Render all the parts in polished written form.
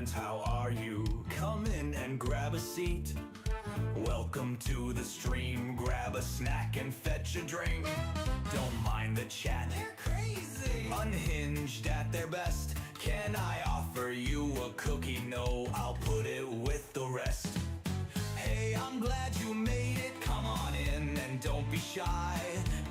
friends, how are you? Come in and grab a seat. Welcome to the stream. Grab a snack and fetch a drink. Don't mind the chat. They're crazy. Unhinged at their best. Can I offer you a cookie? No, I'll put it with the rest. Hey, I'm glad you made it. Come on in and don't be shy.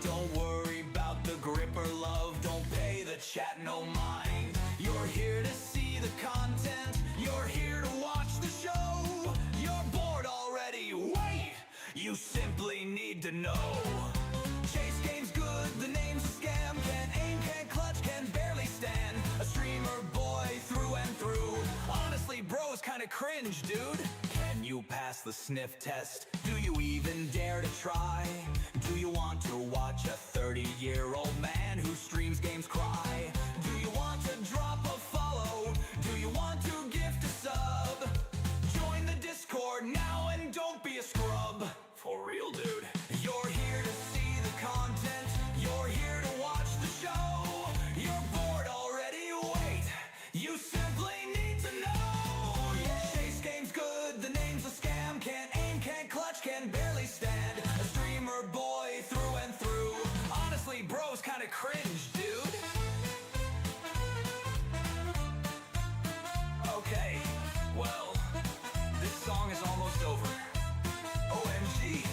Don't worry about the grip or love. Don't pay the chat no mind. You're here to see the content. You're here to watch the show. You're bored already. Wait! You simply need to know. Chase Game's good, the name's a scam. Can't aim, can't clutch, can barely stand. A streamer boy through and through. Honestly, bro's kinda cringe, dude. Can you pass the sniff test? Do you even dare to try? Do you want to watch a 30-year-old man who streams games cry? Do you want to drop a follow? Do you want to gift a sub? Join the Discord now and don't be a scrub. For real, dude. You're here to see the content. You're here to watch the show. You're bored already. Wait, you simply need to know. Yeah, Chase Game's good. The name's a scam. Can't aim, can't clutch, can barely stand. A streamer boy through and through. Honestly, bro's kinda cringe, dude. Okay, well, this song is almost over. OMG,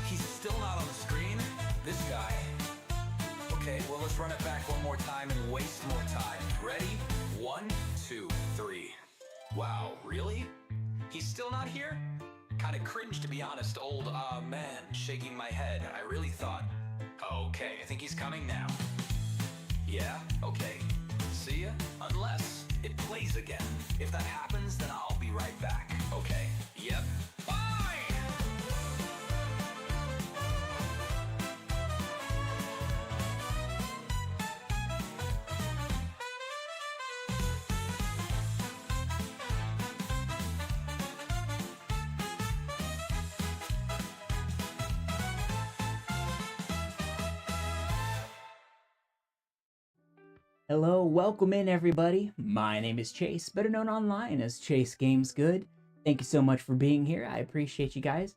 he's still not on the screen? This guy. Okay, well, let's run it back one more time and waste more time. Ready? 1, 2, 3. Wow, really? He's still not here? Kinda cringe, to be honest. Old, man, shaking my head. I really thought, okay, I think he's coming now. Yeah, okay. See ya? Unless it plays again. If that happens, then I'll be right back. Okay. Yep. Bye! Hello, welcome in everybody. My name is Chase, better known online as Chase Games Good. Thank you so much for being here. I appreciate you guys.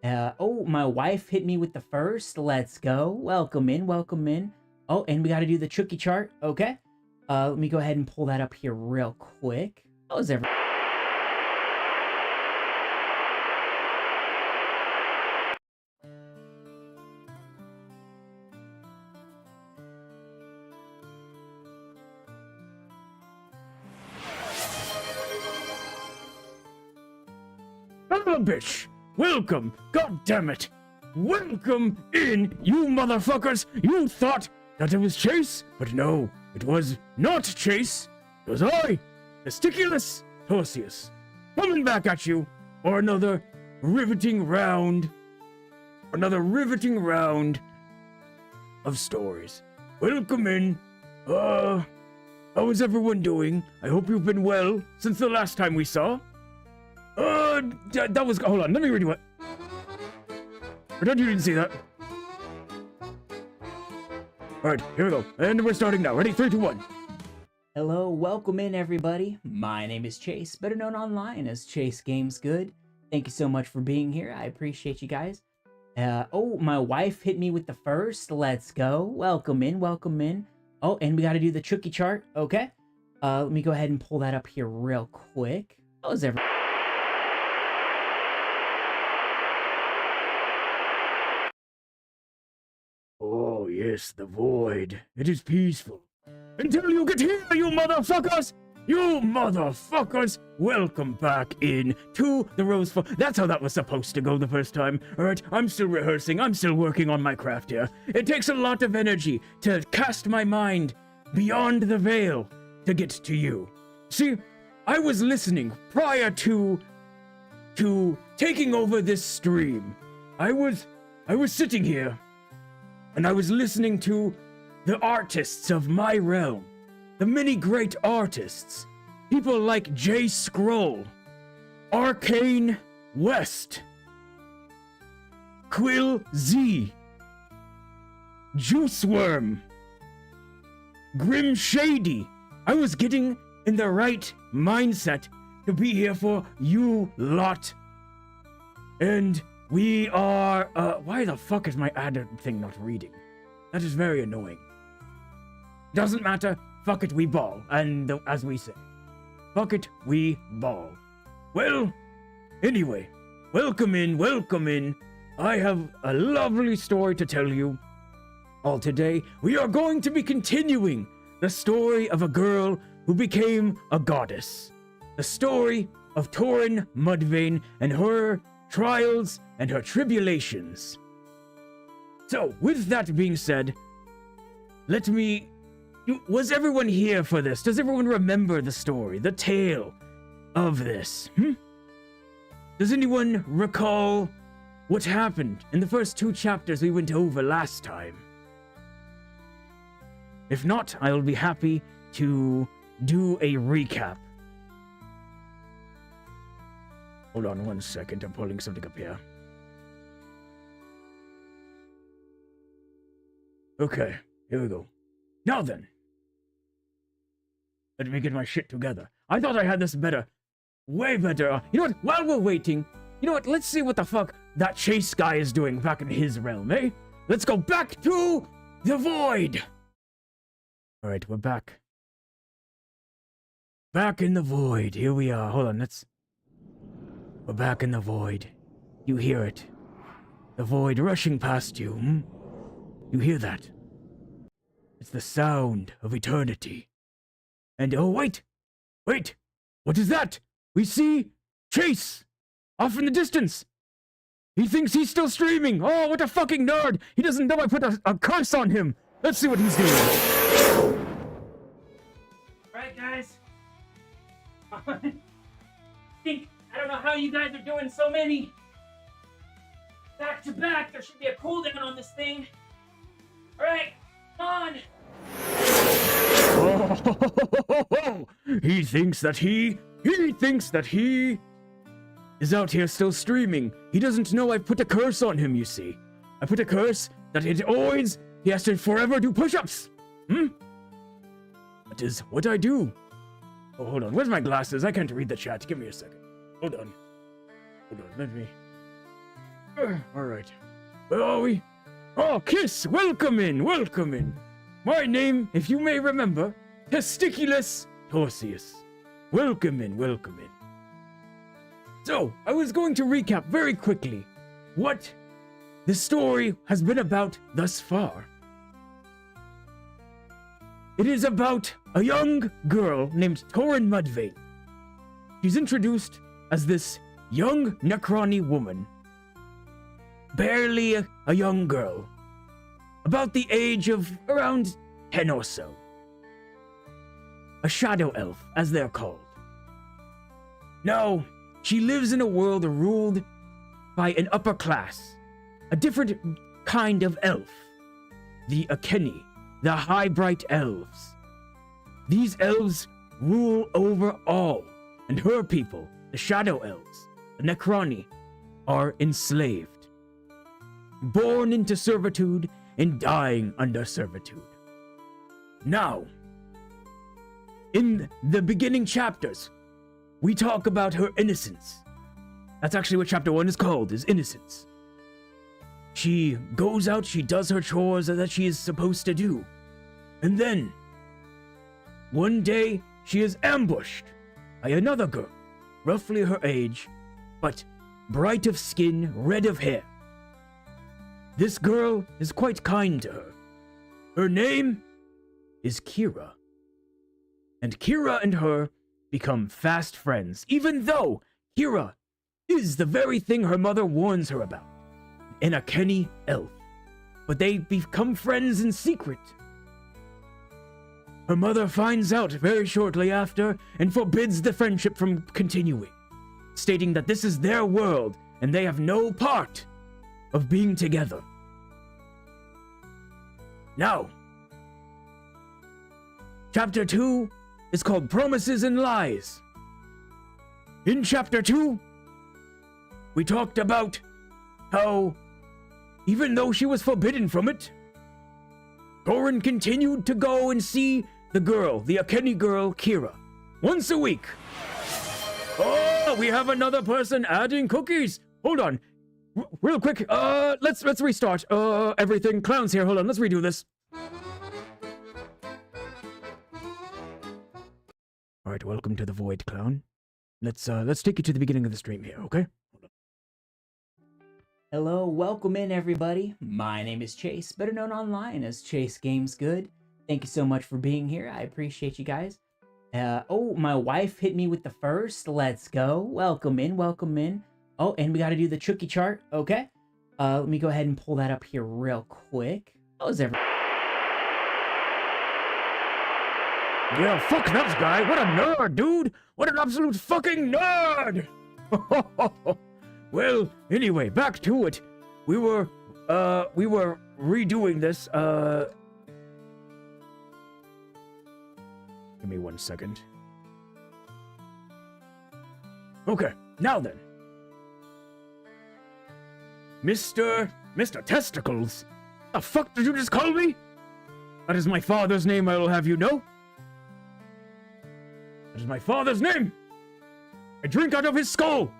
Oh, my wife hit me with the first. Let's go. Welcome in, welcome in. Oh, and we got to do the Chucky chart. Okay. Let me go ahead and pull that up here real quick. How's everyone? Bitch! Welcome! God damn it! Welcome in, you motherfuckers! You thought that it was Chase, but no, it was not Chase. It was I, Testiculus Torsius, coming back at you for another riveting round. Of stories. Welcome in. How is everyone doing? I hope you've been well since the last time we saw. That was... Hold on, let me read you what... Pretend you didn't see that. Alright, here we go. And we're starting now. Ready? 3, 2, 1. Hello, welcome in everybody. My name is Chase, better known online as Chase Games Good. Thank you so much for being here. I appreciate you guys. Oh, my wife hit me with the first. Let's go. Welcome in, welcome in. Oh, and we got to do the Chucky chart. Okay. Let me go ahead and pull that up here real quick. How's everyone? Oh, yes, the void. It is peaceful. Until you get here, you motherfuckers! You motherfuckers! Welcome back in to the Rose Forest. That's how that was supposed to go the first time. Alright, I'm still rehearsing. I'm still working on my craft here. It takes a lot of energy to cast my mind beyond the veil to get to you. See, I was listening prior to taking over this stream. I was sitting here and I was listening to the artists of my realm, the many great artists, people like J. Scroll, Arcane West, Quill Z, Juiceworm, Grim Shady. I was getting in the right mindset to be here for you lot. And we are, why the fuck is my ad thing not reading? That is very annoying. Doesn't matter. Fuck it, we ball. And as we say, fuck it, we ball. Well, anyway, welcome in, welcome in. I have a lovely story to tell you. All today, we are going to be continuing the story of a girl who became a goddess. The story of Torin Mudvayne and her trials and her tribulations. So, with that being said, was everyone here for this? Does everyone remember the story, the tale of this? Does anyone recall what happened in the first 2 chapters we went over last time? If not, I'll be happy to do a recap. Hold on 1 second, I'm pulling something up here. Okay, here we go. Now then. Let me get my shit together. I thought I had this better. Way better. You know what? While we're waiting, you know what? Let's see what the fuck that Chase guy is doing back in his realm, eh? Let's go back to the void. Alright, we're back. Back in the void. Here we are. Hold on, we're back in the void. You hear it. The void rushing past you, You hear that? It's the sound of eternity. And oh, wait! Wait! What is that? We see Chase! Off in the distance! He thinks he's still streaming! Oh, what a fucking nerd! He doesn't know I put a curse on him! Let's see what he's doing. Alright, guys. I don't know how you guys are doing so many back to back. There should be a cooldown on this thing. Alright, come on! Oh, he thinks that he is out here still streaming. He doesn't know I've put a curse on him, you see. I put a curse that he has to forever do push-ups. That is what I do. Oh, hold on. Where's my glasses? I can't read the chat. Give me a second. Hold on. Let me... Alright. Where are we? Oh, Kiss! Welcome in! My name, if you may remember, Testiculus Torsius. Welcome in. So, I was going to recap very quickly what the story has been about thus far. It is about a young girl named Torin Mudvayne. She's introduced as this young Necroni woman. Barely a young girl. About the age of around 10 or so. A shadow elf, as they're called. Now, she lives in a world ruled by an upper class. A different kind of elf. The Akeni, the High Bright Elves. These elves rule over all, and her people, the Shadow Elves, the Necroni, are enslaved. Born into servitude and dying under servitude. Now, in the beginning chapters, we talk about her innocence. That's actually what chapter 1 is called, is innocence. She goes out, she does her chores that she is supposed to do. And then, one day, she is ambushed by another girl, roughly her age, but bright of skin, red of hair. This girl is quite kind to her. Her name is Kira. And Kira and her become fast friends, even though Kira is the very thing her mother warns her about, an Akeni elf. But they become friends in secret. Her mother finds out very shortly after and forbids the friendship from continuing, stating that this is their world and they have no part of being together. Now, chapter 2 is called Promises and Lies. In chapter 2, we talked about how, even though she was forbidden from it, Torin continued to go and see the girl, the Akeni girl, Kira, once a week. Oh, we have another person adding cookies. Hold on. Real quick. Let's restart. Everything. Clown's here. Hold on. Let's redo this. All right, welcome to the Void, Clown. Let's take you to the beginning of the stream here, okay? Hello, welcome in everybody. My name is Chase, better known online as Chase Games Good. Thank you so much for being here. I appreciate you guys. Oh, my wife hit me with the first. Let's go. Welcome in, welcome in. Oh, and we got to do the Chucky chart. Okay. Let me go ahead and pull that up here real quick. How's everyone? Yeah, fuck that guy. What a nerd, dude. What an absolute fucking nerd. Well, anyway, back to it. We were redoing this. Give me 1 second. Okay, now then. Mr. Testicles. The fuck did you just call me? That is my father's name, I will have you know. That is my father's name! I drink out of his skull!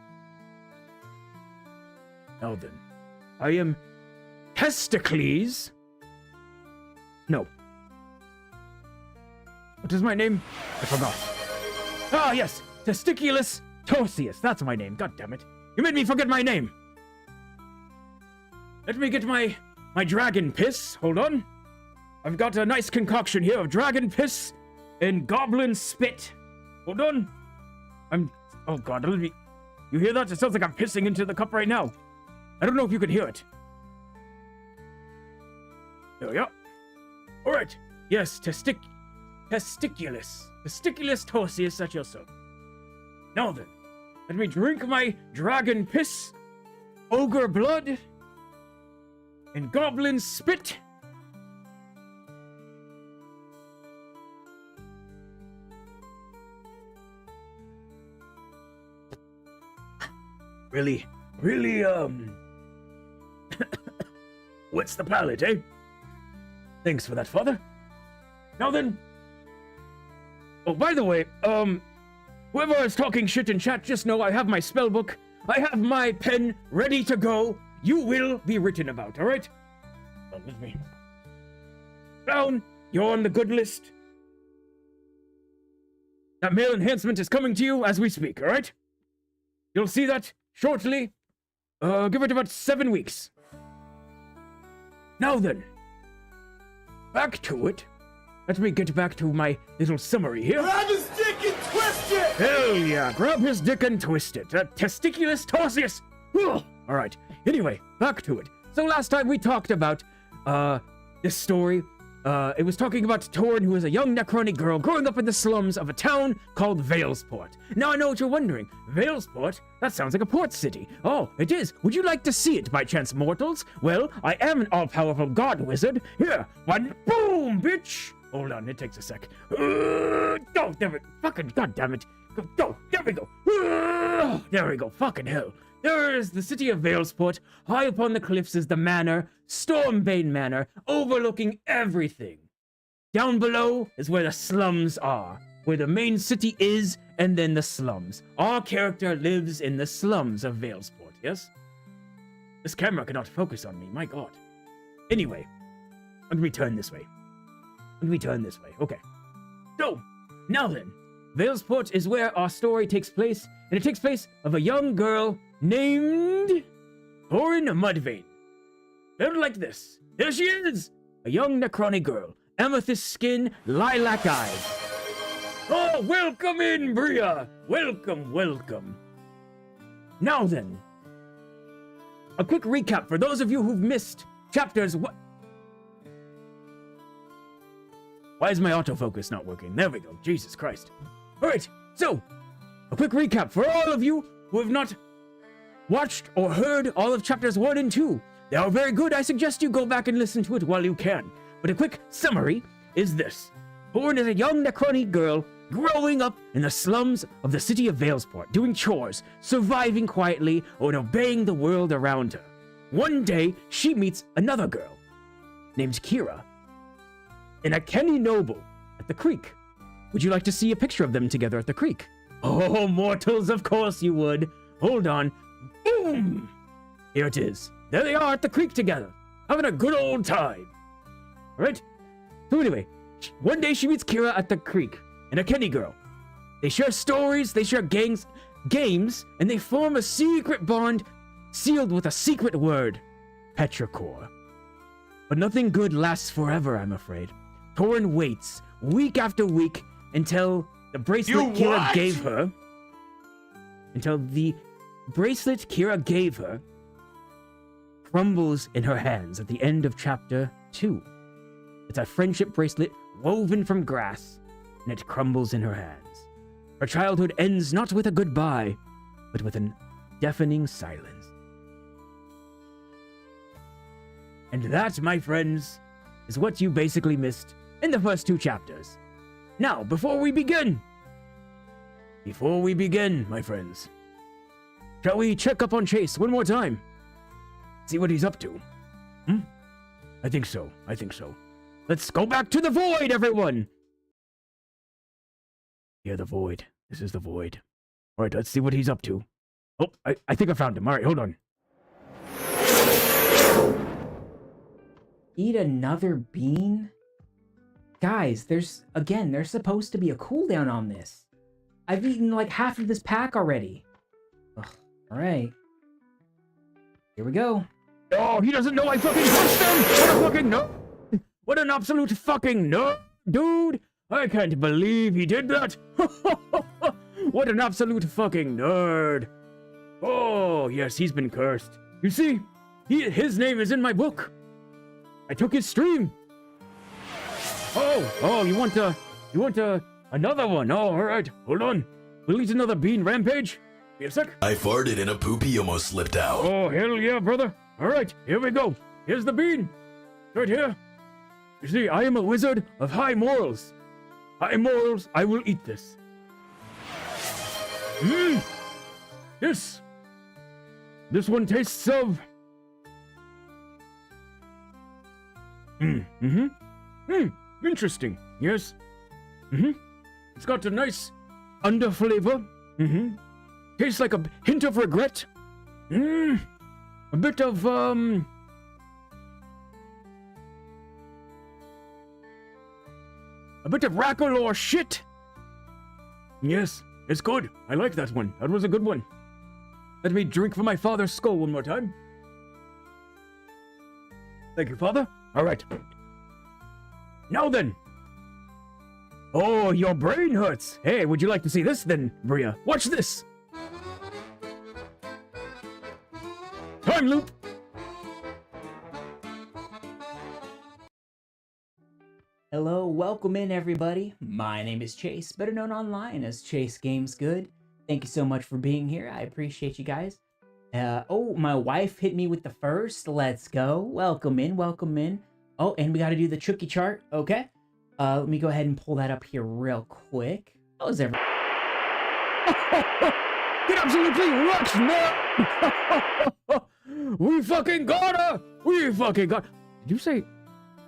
Now then, I am Testicles. No. What is my name? I forgot. Ah, yes! Testiculus Torsius. That's my name, god damn it. You made me forget my name! Let me get my dragon piss. Hold on. I've got a nice concoction here of dragon piss and goblin spit. Hold on. Oh god, let me... You hear that? It sounds like I'm pissing into the cup right now. I don't know if you can hear it. There we go. Alright. Yes, Testiculus Torsius at your service. Now then, let me drink my dragon piss, ogre blood, and goblin spit. Really, what's the palate, eh? Thanks for that, father. Now then. Oh, by the way, whoever is talking shit in chat, just know I have my spell book. I have my pen ready to go. You will be written about, alright? Come with me. Clown, you're on the good list. That male enhancement is coming to you as we speak, alright? You'll see that shortly. Give it about 7 weeks. Now then. Back to it. Let me get back to my little summary here. Grab his dick and twist it! Hell yeah, grab his dick and twist it. Testiculus Torsius. Alright, anyway, back to it. So last time we talked about, this story. It was talking about Torn, who is a young Necronic girl growing up in the slums of a town called Veilsport. Now I know what you're wondering. Veilsport? That sounds like a port city. Oh, it is. Would you like to see it by chance, mortals? Well, I am an all-powerful god wizard. Here, one boom, bitch! Hold on, it takes a sec. Oh, there we go. Fucking goddammit. Go, there we go. There we go, fucking hell. There is the city of Veilsport. High upon the cliffs is the manor, Stormbane Manor, overlooking everything. Down below is where the slums are, where the main city is, and then the slums. Our character lives in the slums of Veilsport, yes? This camera cannot focus on me, my god. Anyway, let me turn this way. Okay. So, now then, Veilsport is where our story takes place, and it takes place of a young girl named Thorin Mudvayne. They're like this. There she is! A young Necronic girl. Amethyst skin, lilac eyes. Oh, welcome in, Bria! Welcome. Now then, a quick recap for those of you who've missed chapters. Why is my autofocus not working? There we go. Jesus Christ. Alright, so, a quick recap for all of you who have not watched or heard all of chapters 1 and 2. They are very good. I suggest you go back and listen to it while you can. But a quick summary is this. Thorin is a young Necronic girl growing up in the slums of the city of Veilsport, doing chores, surviving quietly, and obeying the world around her. One day, she meets another girl named Kira and a Kenny Noble at the creek. Would you like to see a picture of them together at the creek? Oh, mortals, of course you would. Hold on. Boom! Here it is. There they are at the creek together, having a good old time. Alright? So anyway, one day she meets Kira at the creek, and a Kenny girl. They share stories, they share games, and they form a secret bond sealed with a secret word, Petrichor. But nothing good lasts forever, I'm afraid. Torin waits, week after week, until the bracelet Kira gave her... Until the bracelet Kira gave her crumbles in her hands at the end of chapter 2. It's a friendship bracelet woven from grass, and it crumbles in her hands. Her childhood ends not with a goodbye, but with a deafening silence. And that, my friends, is what you basically missed in the first 2 chapters. Now, before we begin, my friends, shall we check up on Chase one more time? See what he's up to? I think so. Let's go back to the void, everyone! Yeah, the void. This is the void. Alright, let's see what he's up to. Oh, I think I found him. Alright, hold on. Eat another bean? Guys, there's supposed to be a cooldown on this. I've eaten like half of this pack already. Ugh, alright. Here we go. Oh, he doesn't know I fucking pushed him! What a fucking nerd! What an absolute fucking nerd, dude! I can't believe he did that! What an absolute fucking nerd! Oh, yes, he's been cursed. You see, his name is in my book. I took his stream. Oh, you want another one? Oh, alright, hold on. We'll eat another bean rampage. Be a sec. I farted and a poopy almost slipped out. Oh, hell yeah, brother. Alright, here we go. Here's the bean. Right here. You see, I am a wizard of high morals. High morals, I will eat this. This one tastes of... Interesting, yes. It's got a nice under flavor. Tastes like a hint of regret. A bit of, a bit of Racolor shit. Yes, it's good. I like that one. That was a good one. Let me drink from my father's skull one more time. Thank you, Father. All right. Now then. Oh, your brain hurts. Hey, would you like to see this then, Bria? Watch this. Time loop. Hello, welcome in everybody. My name is Chase, better known online as Chase Games Good. Thank you so much for being here. I appreciate you guys. Oh, my wife hit me with the first. Let's go. Welcome in, welcome in. Oh, and we got to do the Chucky chart. Okay. Let me go ahead and pull that up here real quick. How's everyone? Get absolutely wrecked, man! We fucking got her! We fucking got... Did you say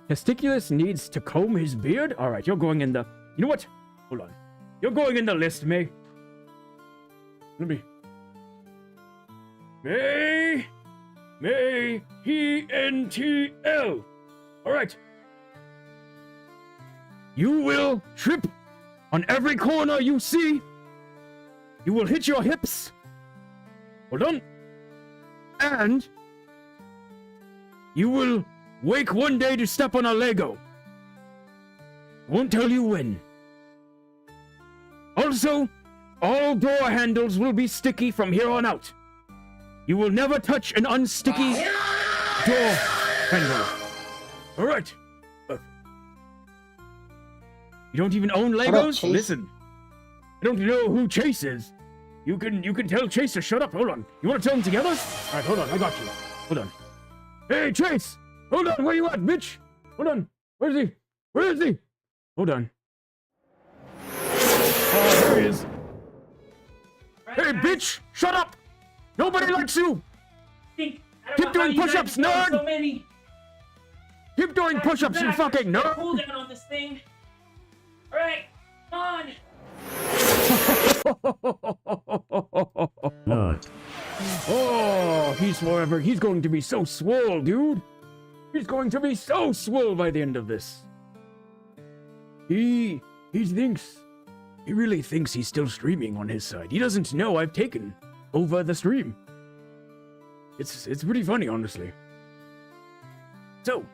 Testiculus needs to comb his beard? Alright, you're going in the... You know what? Hold on. You're going in the list, May. Let me... May... E-N-T-L. Alright. You will trip on every corner you see. You will hit your hips. Hold on. And you will wake one day to step on a Lego. Won't tell you when. Also, all door handles will be sticky from here on out. You will never touch an unsticky door handle. Alright. You don't even own Legos? Listen. I don't know who Chase is. You can tell Chase to shut up. Hold on. You want to tell them together? Alright, hold on. I got you. Hold on. Hey, Chase! Hold on. Where you at, bitch? Hold on. Where is he? Where is he? Hold on. Oh, there he is. Hey, bitch! Shut up! Nobody likes you! Keep doing push-ups, nerd! So many. Keep doing push-ups, you fucking nerd! Cooldown on this thing. Alright, come on! Oh, he's going to be so swole, dude. He's going to be so swole by the end of this. He really thinks he's still streaming on his side. He doesn't know I've taken over the stream. It's pretty funny, honestly. So,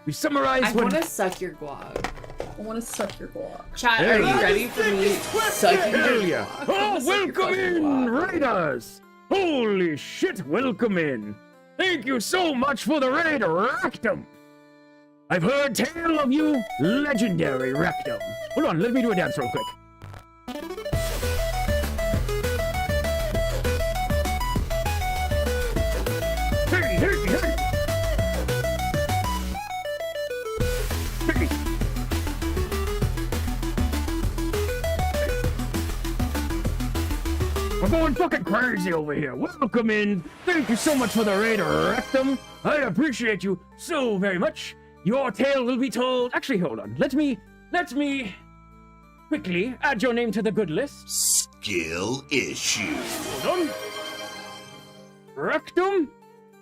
we summarize I what... want to suck your guac. I want to suck your guac. Chat, Hell are you yeah. ready for me sucking your Hell yeah! guac? I Oh, wanna suck your welcome fucking in, guac. Raiders! Holy shit, welcome in! Thank you so much for the raid, Rectum! I've heard tale of you, legendary Rectum. Hold on, let me do a dance real quick. Hey, hey, hey! Hey. We're going fucking crazy over here. Welcome in. Thank you so much for the raid, Rectum. I appreciate you so very much. Your tale will be told. Actually, hold on. Let me quickly add your name to the good list. Skill issue. Hold on. Rectum.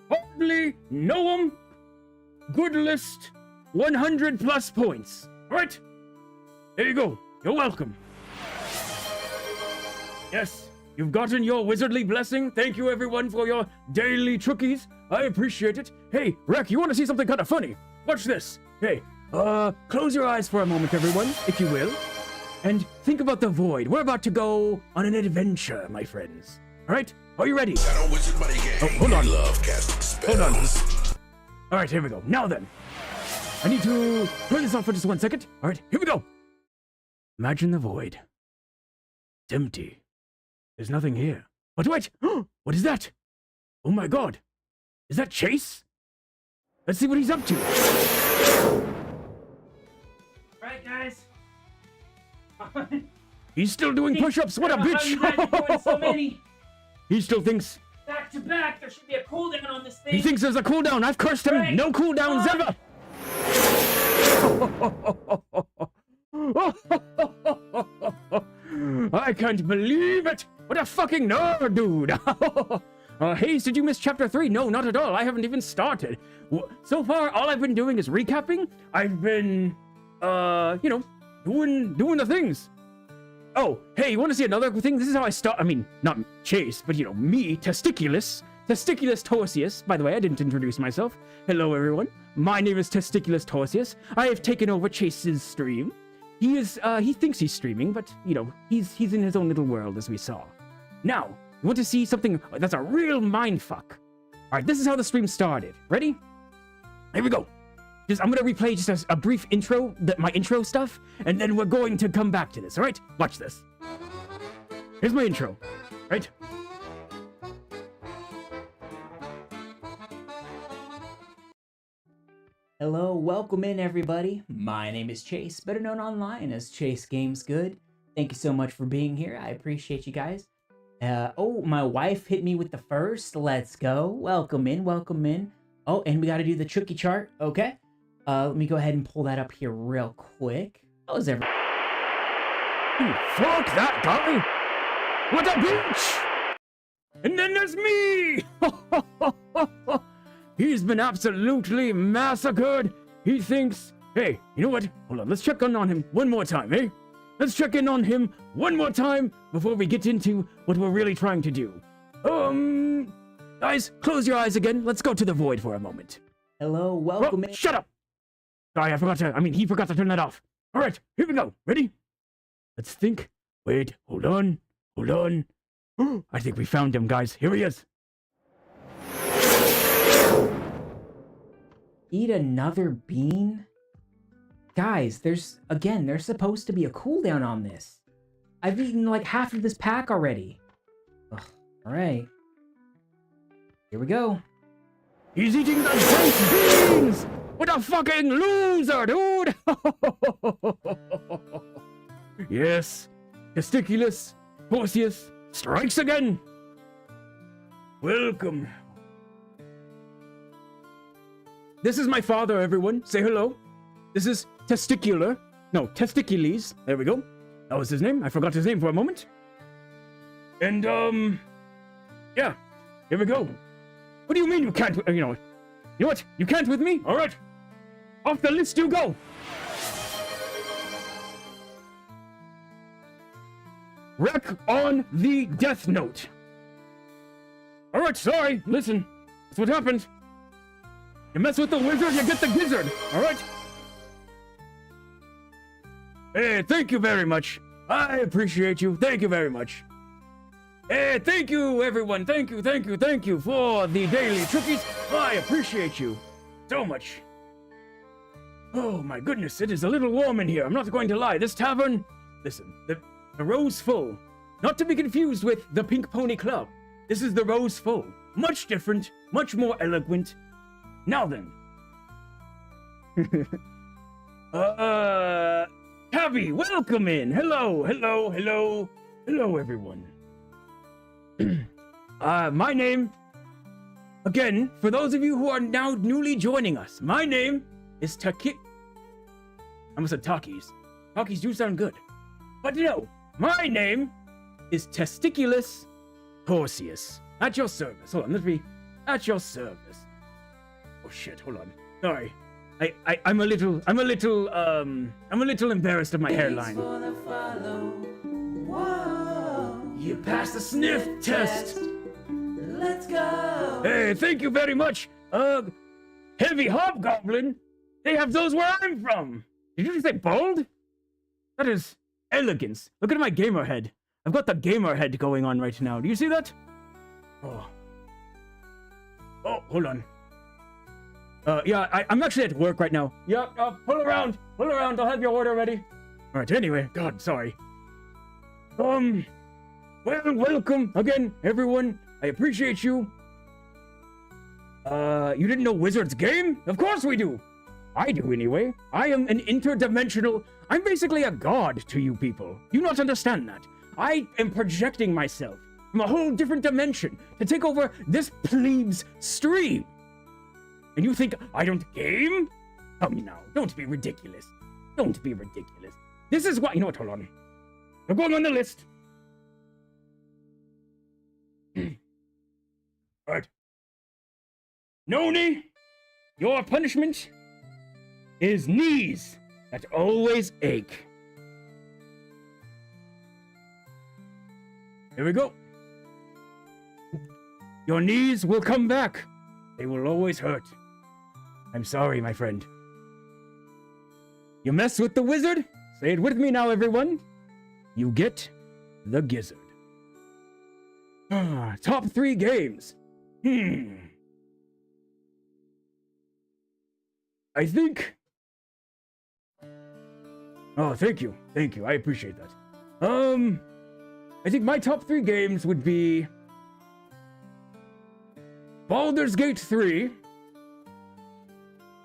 Hardly know him. Good list. 100 plus points. All right. There you go. You're welcome. Yes. You've gotten your wizardly blessing. Thank you, everyone, for your daily trookies. I appreciate it. Hey, Rek, you want to see something kind of funny? Watch this. Hey, close your eyes for a moment, everyone, if you will, and think about the void. We're about to go on an adventure, my friends. All right? Are you ready? Shadow Wizard Money Game. Oh, hold on. Love casting spells. Hold on. All right, here we go. Now then, I need to turn this off for just 1 second. All right, here we go. Imagine the void. It's empty. There's nothing here. But wait! What is that? Oh my god! Is that Chase? Let's see what he's up to. Alright, guys. He's still doing push-ups. What a You guys are doing so bitch! many He still thinks. back to back. There should be a cooldown on this thing. He thinks there's a cooldown. I've cursed him. Right. No cooldowns Come ever. I can't believe it. What a fucking nerd, dude. Hayes, did you miss chapter 3? No, not at all. I haven't even started. So far, all I've been doing is recapping. I've been, you know, doing the things. Oh, hey, you want to see another thing? This is how I start. I mean, not Chase, but, you know, me, Testiculus Torsius. By the way, I didn't introduce myself. Hello, everyone. My name is Testiculus Torsius. I have taken over Chase's stream. He thinks he's streaming, but, you know, he's in his own little world, as we saw. Now, you want to see something that's a real mindfuck? All right, this is how the stream started. Ready? Here we go. I'm going to replay just a brief intro, my intro stuff, and then we're going to come back to this, all right? Watch this. Here's my intro, right? Hello, welcome in, everybody. My name is Chase, better known online as Chase Games Good. Thank you so much for being here. I appreciate you guys. Oh, my wife hit me with the first. Let's go. Welcome in, welcome in. Oh, and we got to do the Chucky chart. Okay. Let me go ahead and pull that up here real quick. How's everyone? Fuck that guy! What a bitch! And then there's me! He's been absolutely massacred. He thinks, hey, you know what? Hold on, let's check in on him one more time, eh? Let's check in on him one more time before we get into what we're really trying to do. Guys, close your eyes again. Let's go to the void for a moment. Hello, welcome in. Shut up! Sorry, he forgot to turn that off. All right, here we go. Ready? Let's think. Wait, hold on. I think we found him, guys. Here he is. Eat another bean? Guys, there's supposed to be a cooldown on this. I've eaten like half of this pack already. Ugh, alright. Here we go. He's eating the baked beans! What a fucking loser, dude! Yes, Testiculus Torsius strikes again. Welcome. This is my father, everyone. Say hello. This is Testicules. There we go. That was his name. I forgot his name for a moment. And, yeah, here we go. What do you mean you can't, you know what? You can't with me? All right. Off the list you go. Wreck on the Death Note. All right, sorry. Listen, that's what happens. You mess with the wizard, you get the gizzard. All right. Hey, thank you very much. I appreciate you. Thank you very much. Hey, thank you, everyone. Thank you for the daily trookies. I appreciate you so much. Oh my goodness, it is a little warm in here. I'm not going to lie. This tavern, listen, the Rose Full, not to be confused with the Pink Pony Club. This is the Rose Full. Much different, much more eloquent. Now then. Tabby, welcome in. Hello, everyone. My name, again, for those of you who are now newly joining us, my name is I almost said Takis. Takis do sound good. But no, my name is Testiculus Horseus. At your service. Hold on, let me. At your service. Oh shit, hold on. Sorry. I'm a little embarrassed of my hairline. You passed the sniff test. Let's go. Hey, thank you very much. Heavy Hobgoblin. They have those where I'm from. Did you just say bold? That is elegance. Look at my gamer head. I've got the gamer head going on right now. Do you see that? Oh, hold on. Yeah, I'm actually at work right now. Yeah, pull around. I'll have your order ready. All right, anyway, God, sorry. Well, welcome again, everyone. I appreciate you. You didn't know Wizard's Game? Of course we do. I do, anyway. I am an interdimensional... I'm basically a god to you people. You not understand that. I am projecting myself from a whole different dimension to take over this plebes stream. And you think I don't game? Come now, don't be ridiculous. Don't be ridiculous. This is why... You know what, hold on. I'm going on the list. Alright. Noni, your punishment is knees that always ache. Here we go. Your knees will come back. They will always hurt. I'm sorry, my friend. You mess with the wizard? Say it with me now, everyone. You get the gizzard. Top 3 games. I think... Oh, thank you. I appreciate that. I think my top 3 games would be... Baldur's Gate 3,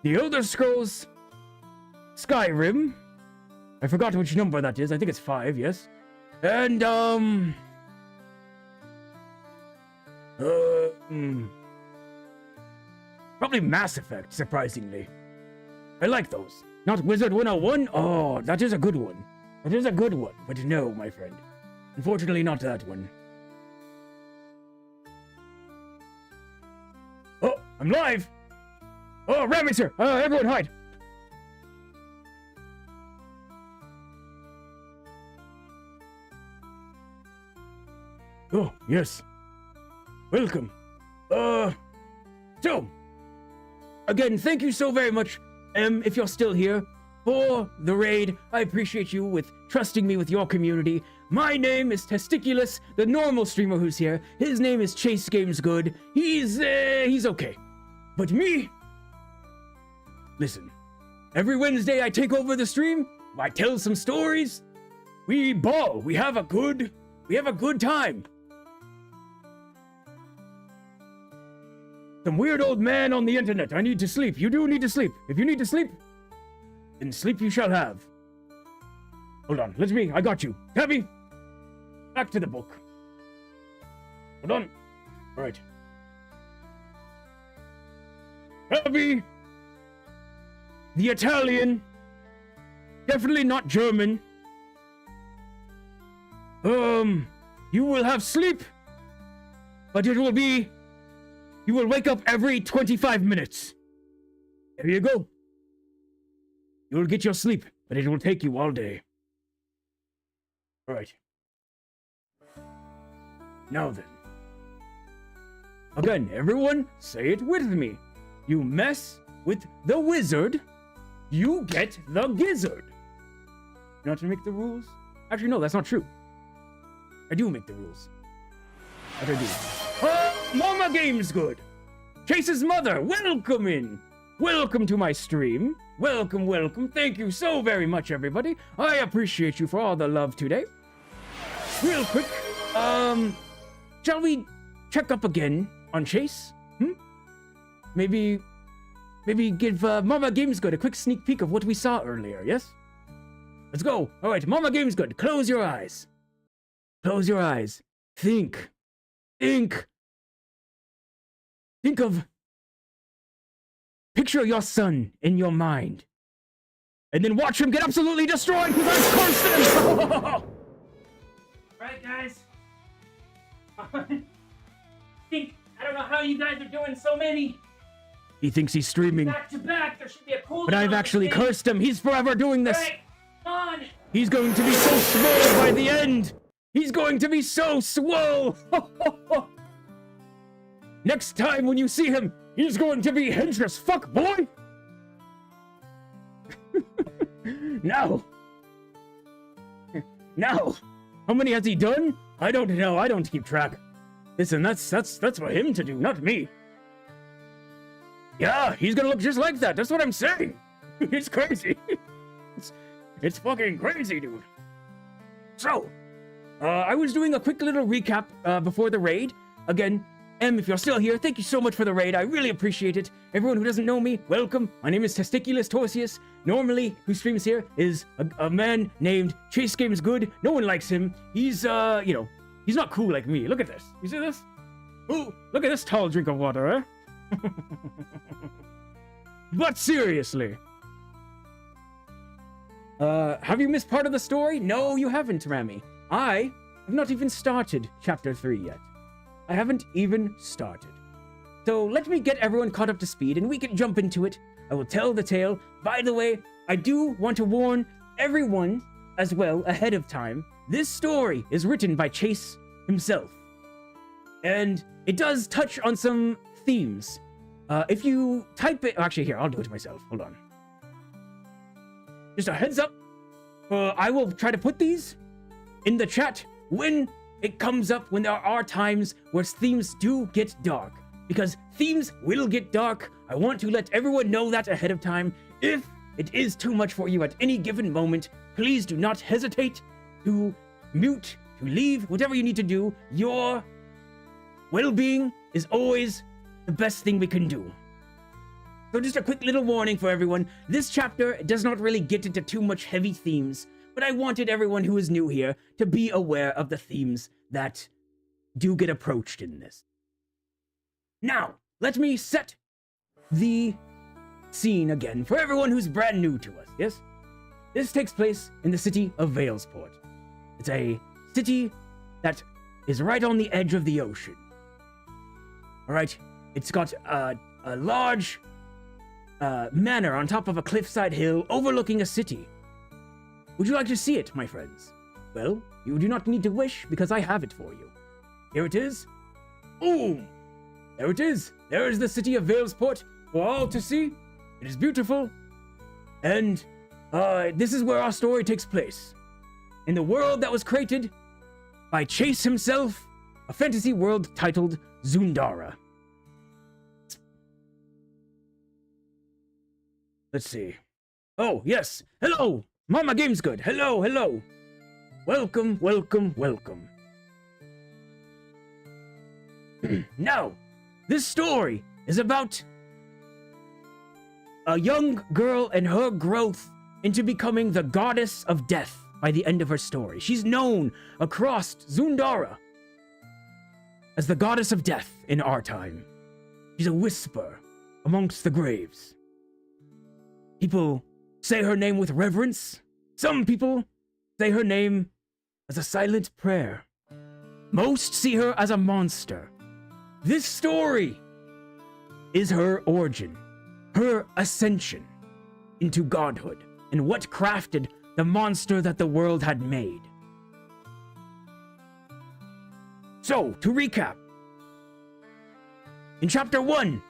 The Elder Scrolls Skyrim. I forgot which number that is. I think it's 5, yes. And, probably Mass Effect, surprisingly. I like those. Not Wizard 101? Oh, that is a good one. That is a good one. But no, my friend. Unfortunately, not that one. Oh, I'm live! Oh, Ramixer! Everyone hide! Oh, yes. Welcome. So, again, thank you so very much, if you're still here, for the raid. I appreciate you with trusting me with your community. My name is Testiculus, the normal streamer who's here. His name is Chase Games Good. He's okay. But me? Listen, every Wednesday I take over the stream, I tell some stories, we ball, we have a good time. Some weird old man on the internet. I need to sleep. You do need to sleep. If you need to sleep, then sleep you shall have. Hold on. Let me. I got you. Tabby, back to the book. Hold on. All right. Tabby, the Italian. Definitely not German. You will have sleep, but it will be... You will wake up every 25 minutes. There you go. You will get your sleep, but it will take you all day. All right. Now then. Again, everyone, say it with me. You mess with the wizard, you get the gizzard. You know how to make the rules? Actually, no, that's not true. I do make the rules. What I do? Oh, Mama Games Good! Chase's mother, welcome in! Welcome to my stream. Welcome, welcome. Thank you so very much, everybody. I appreciate you for all the love today. Real quick, shall we check up again on Chase? Maybe give Mama Games Good a quick sneak peek of what we saw earlier, yes? Let's go. All right, Mama Games Good, close your eyes. Close your eyes. Think. Think of... Picture your son in your mind. And then watch him get absolutely destroyed because I cursed him! Right, guys. I don't know how you guys are doing so many He thinks he's streaming. back to back. There should be a cooldown. But I've actually on the cursed him. He's forever doing this. Right, come on. He's going to be so swole by the end. He's going to be so swole. Next time when you see him, he's going to be hench as fuck, boy. Now. How many has he done? I don't know. I don't keep track. Listen, that's for him to do, not me. Yeah, he's gonna look just like that. That's what I'm saying. It's crazy. It's fucking crazy, dude. So, I was doing a quick little recap before the raid. Again, if you're still here, thank you so much for the raid. I really appreciate it. Everyone who doesn't know me, welcome. My name is Testiculus Torsius. Normally, who streams here is a man named Chase Games Good. No one likes him. He's, he's not cool like me. Look at this. You see this? Ooh, look at this tall drink of water, eh? But seriously. Have you missed part of the story? No, you haven't, Rami. I have not even started Chapter 3 yet. I haven't even started. So let me get everyone caught up to speed and we can jump into it. I will tell the tale. By the way, I do want to warn everyone as well ahead of time. This story is written by Chase himself. And it does touch on some themes. If you type it... Actually, here, I'll do it myself. Hold on. Just a heads up. I will try to put these in the chat when it comes up, when there are times where themes do get dark. Because themes will get dark. I want to let everyone know that ahead of time. If it is too much for you at any given moment, please do not hesitate to mute, to leave, whatever you need to do. Your well-being is always the best thing we can do. So just a quick little warning for everyone. This chapter does not really get into too much heavy themes, but I wanted everyone who is new here to be aware of the themes that do get approached in this. Now, let me set the scene again for everyone who's brand new to us, yes? This takes place in the city of Veilsport. It's a city that is right on the edge of the ocean. Alright, it's got a large manor on top of a cliffside hill overlooking a city. Would you like to see it, my friends? Well, you do not need to wish because I have it for you. Here it is. Boom! There it is. There is the city of Veilsport for all to see. It is beautiful. And this is where our story takes place. In the world that was created by Chase himself, a fantasy world titled Zundara. Let's see. Oh, yes. Hello. Mama Games Good. Hello, hello. Welcome, welcome, welcome. Now, this story is about a young girl and her growth into becoming the goddess of death by the end of her story. She's known across Zundara as the goddess of death in our time. She's a whisper amongst the graves. People say her name with reverence. Some people say her name as a silent prayer. Most see her as a monster. This story is her origin, her ascension into godhood, and what crafted the monster that the world had made. So, to recap, in chapter 1,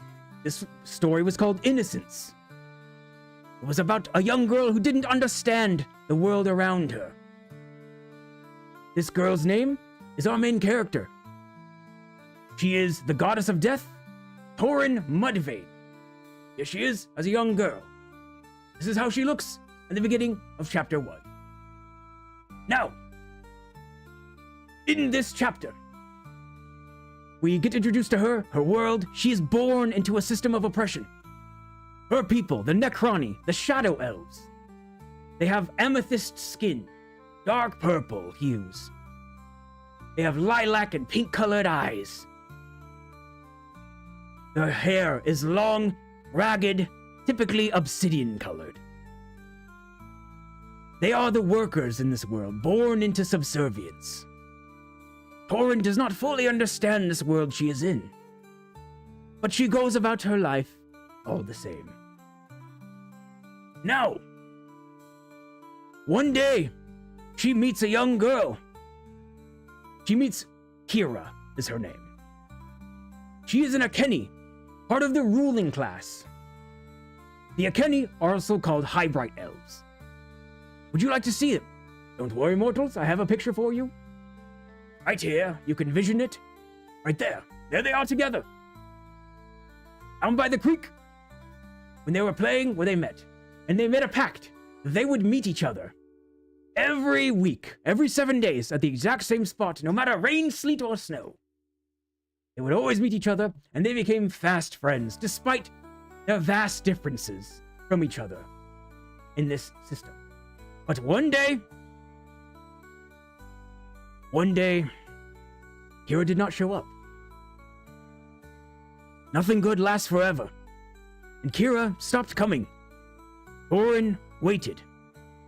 this story was called Innocence. It was about a young girl who didn't understand the world around her. This girl's name is our main character. She is the goddess of death, Torrin Mudvayne. Here she is as a young girl. This is how she looks at the beginning of chapter 1. Now, in this chapter, we get introduced to her, her world. She is born into a system of oppression. Her people, the Necroni, the Shadow Elves, they have amethyst skin, dark purple hues. They have lilac and pink-colored eyes. Their hair is long, ragged, typically obsidian-colored. They are the workers in this world, born into subservience. Torrin does not fully understand this world she is in, but she goes about her life all the same. Now, one day, she meets a young girl. She meets Kira, is her name. She is an Akeni, part of the ruling class. The Akeni are also called Highbright Elves. Would you like to see them? Don't worry, mortals, I have a picture for you. Right here, you can vision it. Right there. There they are together. Down by the creek. When they were playing, where they met. And they made a pact. They would meet each other. Every week, every 7 days, at the exact same spot, no matter rain, sleet, or snow. They would always meet each other, and they became fast friends, despite their vast differences from each other in this system. But one day, Kira did not show up. Nothing good lasts forever, and Kira stopped coming. Torrin waited,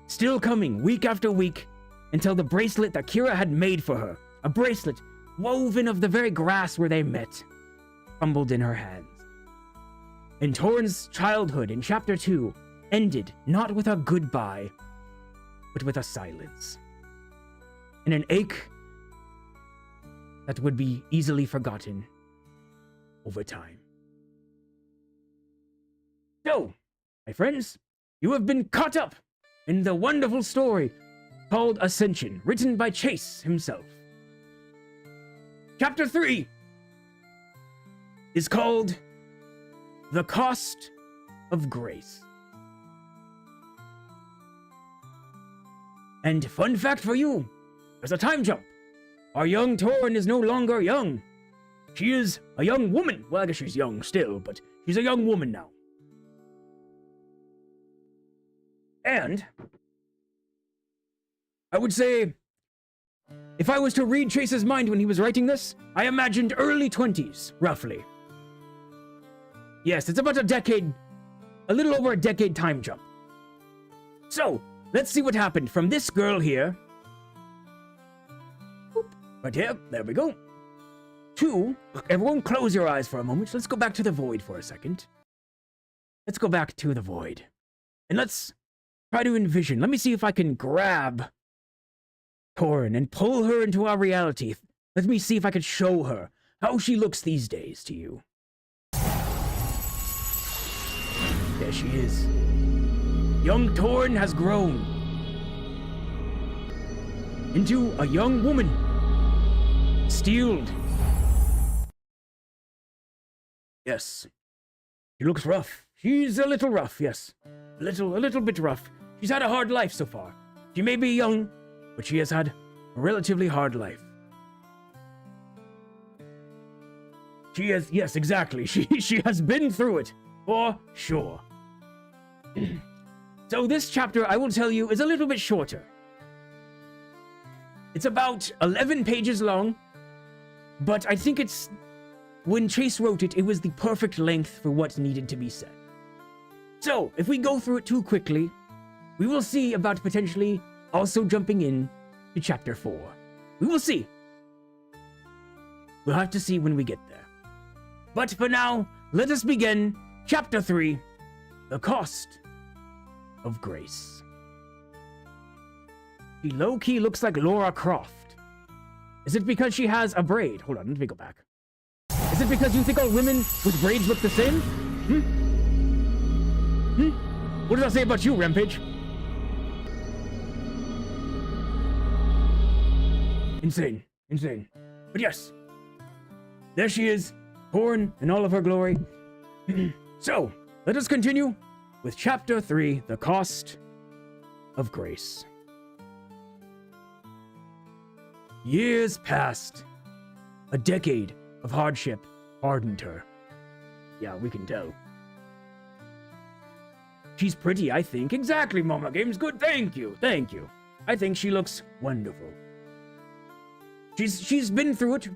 still coming week after week, until the bracelet that Kira had made for her, a bracelet woven of the very grass where they met, crumbled in her hands. And Torrin's childhood in chapter 2 ended not with a goodbye, but with a silence. And an ache that would be easily forgotten over time. So, my friends, you have been caught up in the wonderful story called Ascension, written by Chase himself. Chapter 3 is called The Cost of Grace. And fun fact for you, there's a time jump. Our young Torrin is no longer young. She is a young woman. Well, I guess she's young still, but she's a young woman now. And I would say, if I was to read Chase's mind when he was writing this, I imagined early 20s, roughly. Yes, it's about a little over a decade time jump. So, let's see what happened from this girl here. Right here, there we go. Look, everyone close your eyes for a moment. Let's go back to the void for a second. Let's go back to the void. And let's try to envision. Let me see if I can grab Torrin and pull her into our reality. Let me see if I can show her how she looks these days to you. There she is. Young Torrin has grown into a young woman. Steeled. Yes. She looks rough. She's a little rough, yes. A little bit rough. She's had a hard life so far. She may be young, but she has had a relatively hard life. She has, yes, exactly. She has been through it, for sure. So this chapter, I will tell you, is a little bit shorter. It's about 11 pages long, but I think when Chase wrote it, it was the perfect length for what needed to be said. So, if we go through it too quickly, we will see about potentially also jumping in to chapter 4. We will see. We'll have to see when we get there. But for now, let us begin Chapter 3, The Cost of Grace. She low-key looks like Laura Croft. Is it because she has a braid? Hold on, let me go back. Is it because you think all women with braids look the same? What does that say about you, Rampage? Insane. But yes, there she is, born in all of her glory. So, let us continue with Chapter 3, The Cost of Grace. Years passed. A decade of hardship hardened her. Yeah, we can tell. She's pretty, I think. Exactly, Mama Games. Good, thank you. I think she looks wonderful. She's been through it.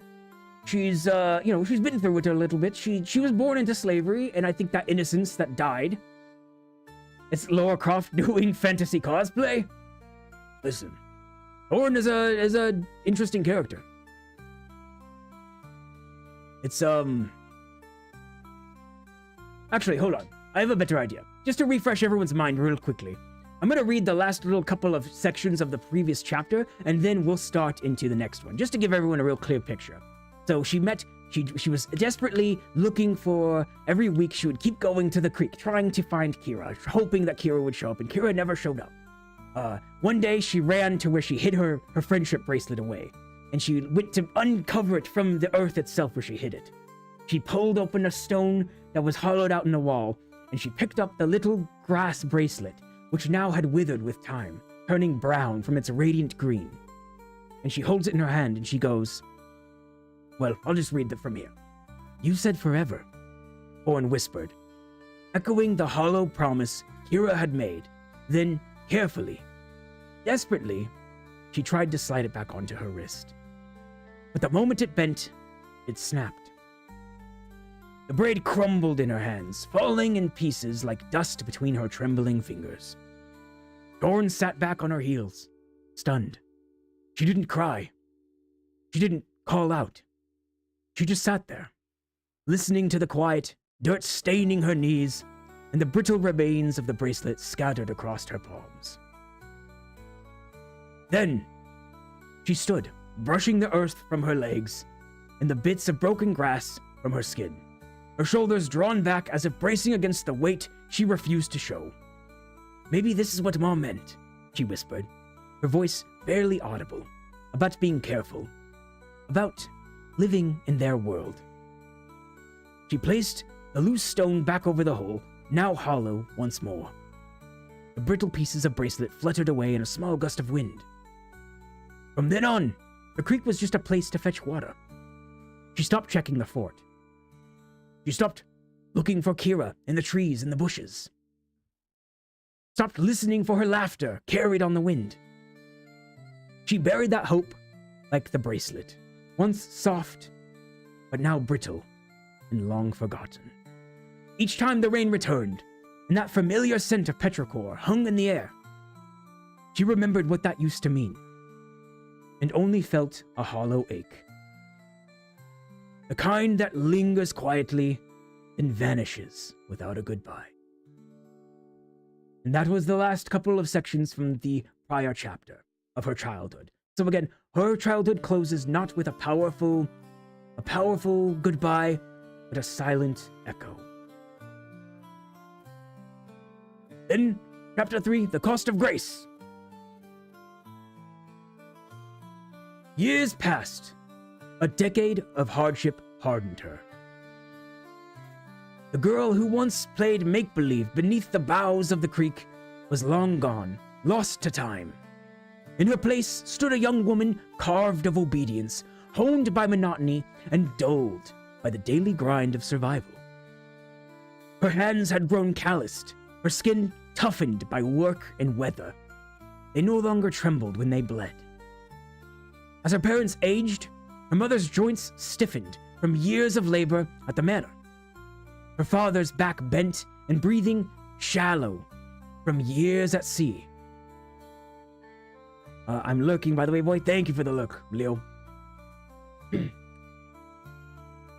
She's been through it a little bit. She was born into slavery, and I think that innocence that died. It's Lara Croft doing fantasy cosplay. Listen, Thorn is a interesting character. It's Actually, hold on. I have a better idea. Just to refresh everyone's mind real quickly. I'm gonna read the last little couple of sections of the previous chapter, and then we'll start into the next one, just to give everyone a real clear picture. So she was desperately looking for, every week she would keep going to the creek, trying to find Kira, hoping that Kira would show up, and Kira never showed up. One day she ran to where she hid her friendship bracelet away, and she went to uncover it from the earth itself where she hid it. She pulled open a stone that was hollowed out in the wall, and she picked up the little grass bracelet, which now had withered with time, turning brown from its radiant green. And she holds it in her hand, and she goes, well, I'll just read it from here. You said forever, Thorn whispered, echoing the hollow promise Kira had made. Then, carefully, desperately, she tried to slide it back onto her wrist. But the moment it bent, it snapped. The braid crumbled in her hands, falling in pieces like dust between her trembling fingers. Thorn sat back on her heels, stunned. She didn't cry. She didn't call out. She just sat there, listening to the quiet, dirt staining her knees, and the brittle remains of the bracelet scattered across her palms. Then, she stood, brushing the earth from her legs and the bits of broken grass from her skin, her shoulders drawn back as if bracing against the weight she refused to show. Maybe this is what Mom meant, she whispered, her voice barely audible, about being careful, about living in their world. She placed the loose stone back over the hole, now hollow once more. The brittle pieces of bracelet fluttered away in a small gust of wind. From then on, the creek was just a place to fetch water. She stopped checking the fort. She stopped looking for Kira in the trees and the bushes. Stopped listening for her laughter carried on the wind. She buried that hope like the bracelet, once soft, but now brittle and long forgotten. Each time the rain returned, and that familiar scent of petrichor hung in the air, she remembered what that used to mean, and only felt a hollow ache. The kind that lingers quietly and vanishes without a goodbye. And that was the last couple of sections from the prior chapter of her childhood. So again, her childhood closes not with a powerful goodbye, but a silent echo. Then, Chapter 3, The Cost of Grace. Years passed. A decade of hardship hardened her. The girl who once played make-believe beneath the boughs of the creek was long gone, lost to time. In her place stood a young woman carved of obedience, honed by monotony and dulled by the daily grind of survival. Her hands had grown calloused, her skin toughened by work and weather. They no longer trembled when they bled. As her parents aged, her mother's joints stiffened from years of labor at the manor. Her father's back bent and breathing shallow from years at sea. I'm lurking, by the way, boy. Thank you for the look, Leo.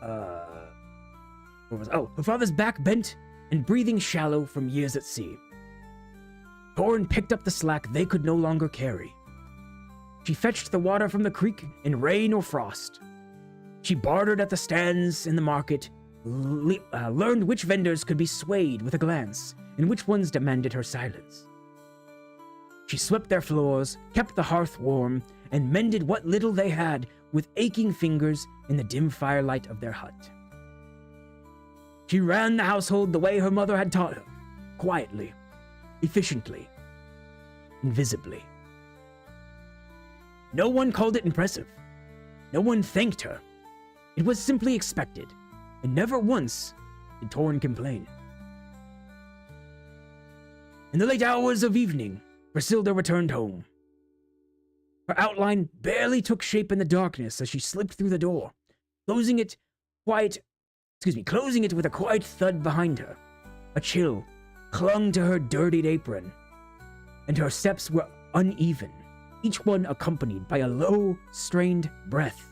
Her father's back bent and breathing shallow from years at sea. Thorin picked up the slack they could no longer carry. She fetched the water from the creek in rain or frost. She bartered at the stands in the market, learned which vendors could be swayed with a glance and which ones demanded her silence. She swept their floors, kept the hearth warm, and mended what little they had with aching fingers in the dim firelight of their hut. She ran the household the way her mother had taught her, quietly, efficiently, invisibly. No one called it impressive. No one thanked her. It was simply expected, and never once did Thorin complain. In the late hours of evening, Griselda returned home. Her outline barely took shape in the darkness as she slipped through the door, closing it with a quiet thud behind her. A chill clung to her dirtied apron, and her steps were uneven, each one accompanied by a low, strained breath.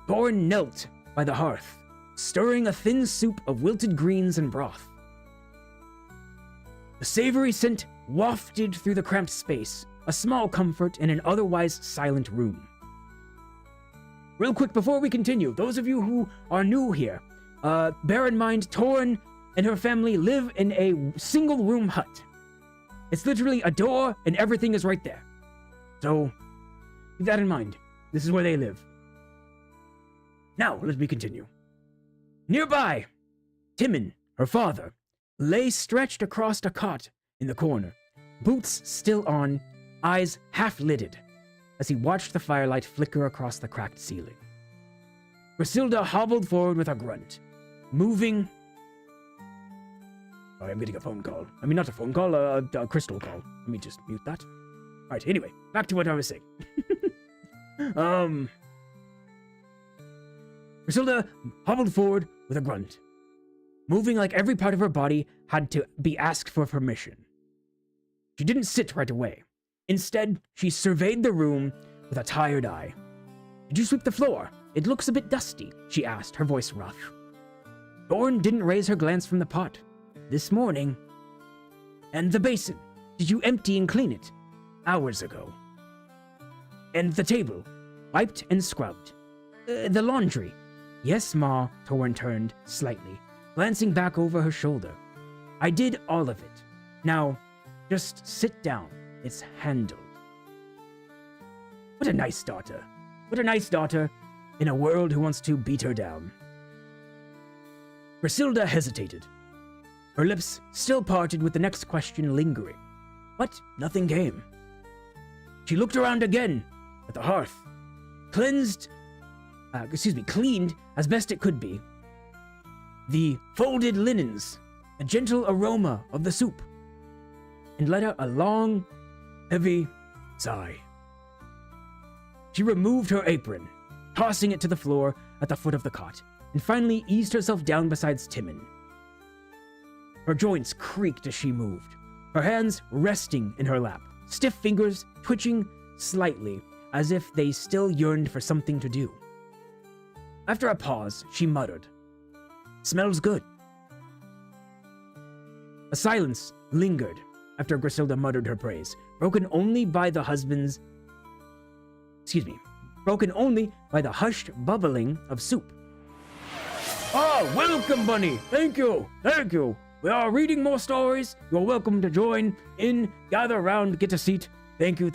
Thorin knelt by the hearth, stirring a thin soup of wilted greens and broth. The savory scent wafted through the cramped space, a small comfort in an otherwise silent room. Real quick before we continue, those of you who are new here, bear in mind Thorin and her family live in a single-room hut. It's literally a door and everything is right there. So, keep that in mind. This is where they live. Now, let me continue. Nearby, Timon, her father, lay stretched across a cot in the corner, boots still on, eyes half-lidded, as he watched the firelight flicker across the cracked ceiling. Griselda hobbled forward with a grunt, moving... Sorry, I'm getting a phone call. I mean, not a phone call, a crystal call. Let me just mute that. Alright, anyway, back to what I was saying. Griselda hobbled forward with a grunt, moving like every part of her body had to be asked for permission. She didn't sit right away. Instead, she surveyed the room with a tired eye. "Did you sweep the floor? It looks a bit dusty," she asked, her voice rough. Thorin didn't raise her glance from the pot. "This morning." "And the basin? Did you empty and clean it?" "Hours ago." "And the table? Wiped and scrubbed?" The laundry?" "Yes, Ma," Thorin turned slightly, glancing back over her shoulder. "I did all of it. Now, just sit down. It's handled." What a nice daughter. What a nice daughter in a world who wants to beat her down. Griselda hesitated, her lips still parted with the next question lingering. But nothing came. She looked around again at the hearth, cleaned as best it could be. The folded linens, the gentle aroma of the soup, and let out a long, heavy sigh. She removed her apron, tossing it to the floor at the foot of the cot, and finally eased herself down beside Timon. Her joints creaked as she moved, her hands resting in her lap, stiff fingers twitching slightly as if they still yearned for something to do. After a pause, she muttered, "Smells good." A silence lingered after Griselda muttered her praise, broken only by the hushed bubbling of soup. "Ah, welcome, Bunny! Thank you! Thank you! We are reading more stories. You're welcome to join in, gather round, get a seat. Thank you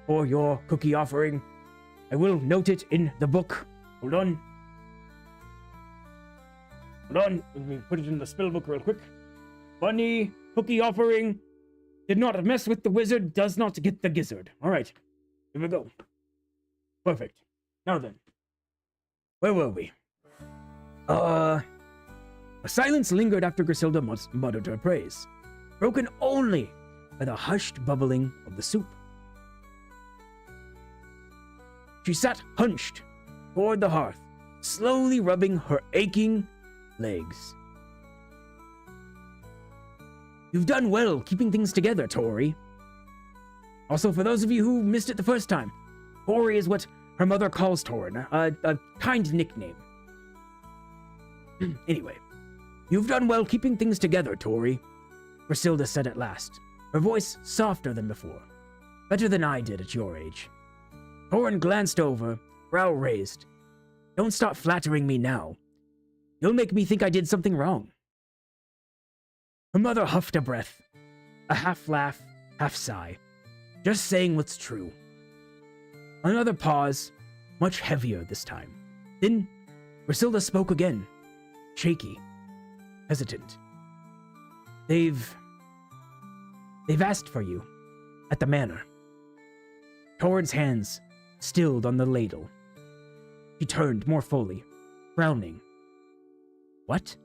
for your cookie offering. I will note it in the book. Hold on. Let me put it in the spell book real quick. Bunny, cookie offering. Did not mess with the wizard, does not get the gizzard. Alright, here we go. Perfect. Now then, where were we? A silence lingered after Griselda muttered her praise, broken only by the hushed bubbling of the soup. She sat hunched toward the hearth, slowly rubbing her aching legs. "You've done well keeping things together, Tori." Also, for those of you who missed it the first time, Tori is what Her mother calls Torin a kind nickname. Anyway, you've done well keeping things together, Tori, Griselda said at last, her voice softer than before. Better than I did at your age. Torin glanced over, brow raised. Don't stop flattering me now. You'll make me think I did something wrong. Her mother huffed a breath, a half laugh, half sigh, just saying what's true. Another pause, much heavier this time. Then Griselda spoke again, shaky, hesitant. They've asked for you at the manor. Torin's hands stilled on the ladle. She turned more fully, frowning. What?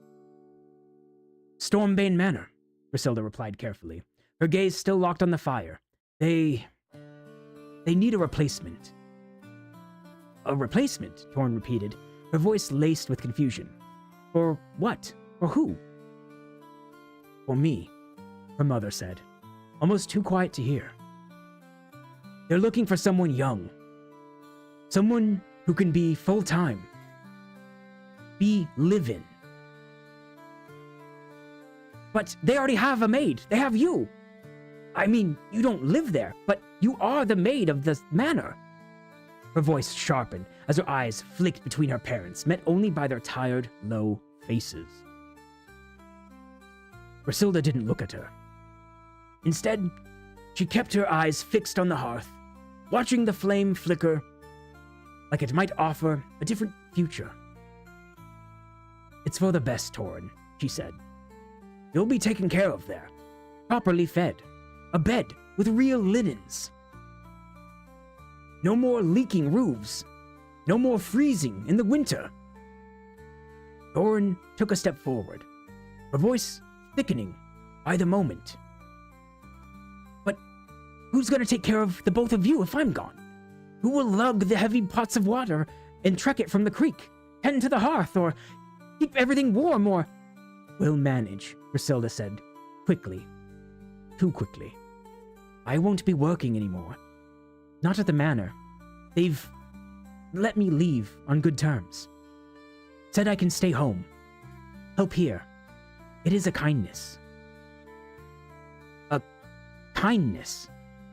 Stormbane Manor, Griselda replied carefully, her gaze still locked on the fire. They need a replacement. A replacement, Torin repeated, her voice laced with confusion. For what? For who? For me, her mother said, almost too quiet to hear. They're looking for someone young. Someone who can be full-time. Be live-in. But they already have a maid. They have you. I mean, you don't live there, but you are the maid of the manor. Her voice sharpened as her eyes flicked between her parents, met only by their tired, low faces. Griselda didn't look at her. Instead, she kept her eyes fixed on the hearth, watching the flame flicker like it might offer a different future. It's for the best, Torin, she said. You'll be taken care of there, properly fed, a bed with real linens. No more leaking roofs, no more freezing in the winter. Torin took a step forward, her voice thickening by the moment. But who's gonna take care of the both of you if I'm gone? Who will lug the heavy pots of water and trek it from the creek, tend to the hearth, or keep everything warm, or... We'll manage, Griselda said, quickly. Too quickly. I won't be working anymore. Not at the manor. They've let me leave on good terms. Said I can stay home. Help here. It is a kindness. A kindness,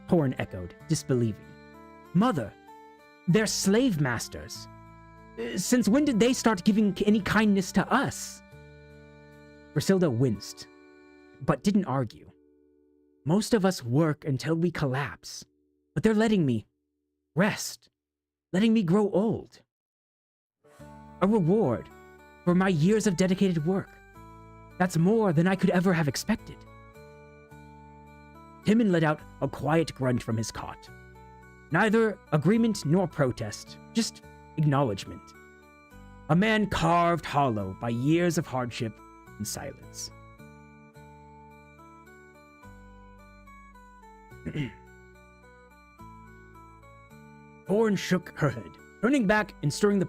Torin echoed, disbelieving. Mother, they're slave masters. Since when did they start giving any kindness to us? Griselda winced, but didn't argue. Most of us work until we collapse, but they're letting me rest, letting me grow old. A reward for my years of dedicated work. That's more than I could ever have expected. Timon let out a quiet grunt from his cot. Neither agreement nor protest, just acknowledgement. A man carved hollow by years of hardship and silence. Torin shook her head, turning back and stirring the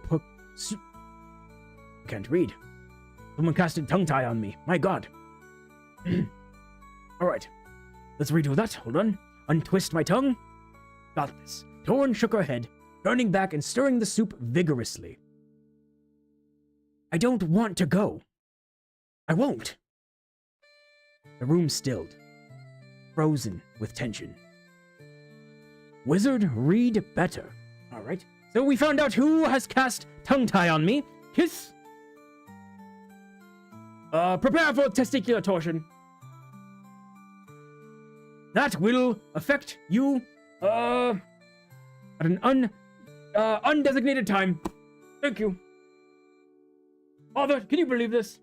I can't read. Someone casted tongue tie on me. My God. Alright. Let's redo that. Hold on. Untwist my tongue. Got this. Torin shook her head, turning back and stirring the soup vigorously. I don't want to go. I won't. The room stilled, frozen with tension. Wizard, read better. All right. So we found out who has cast tongue tie on me. Kiss. Prepare for testicular torsion. That will affect you, at an undesignated time. Thank you. Father, can you believe this?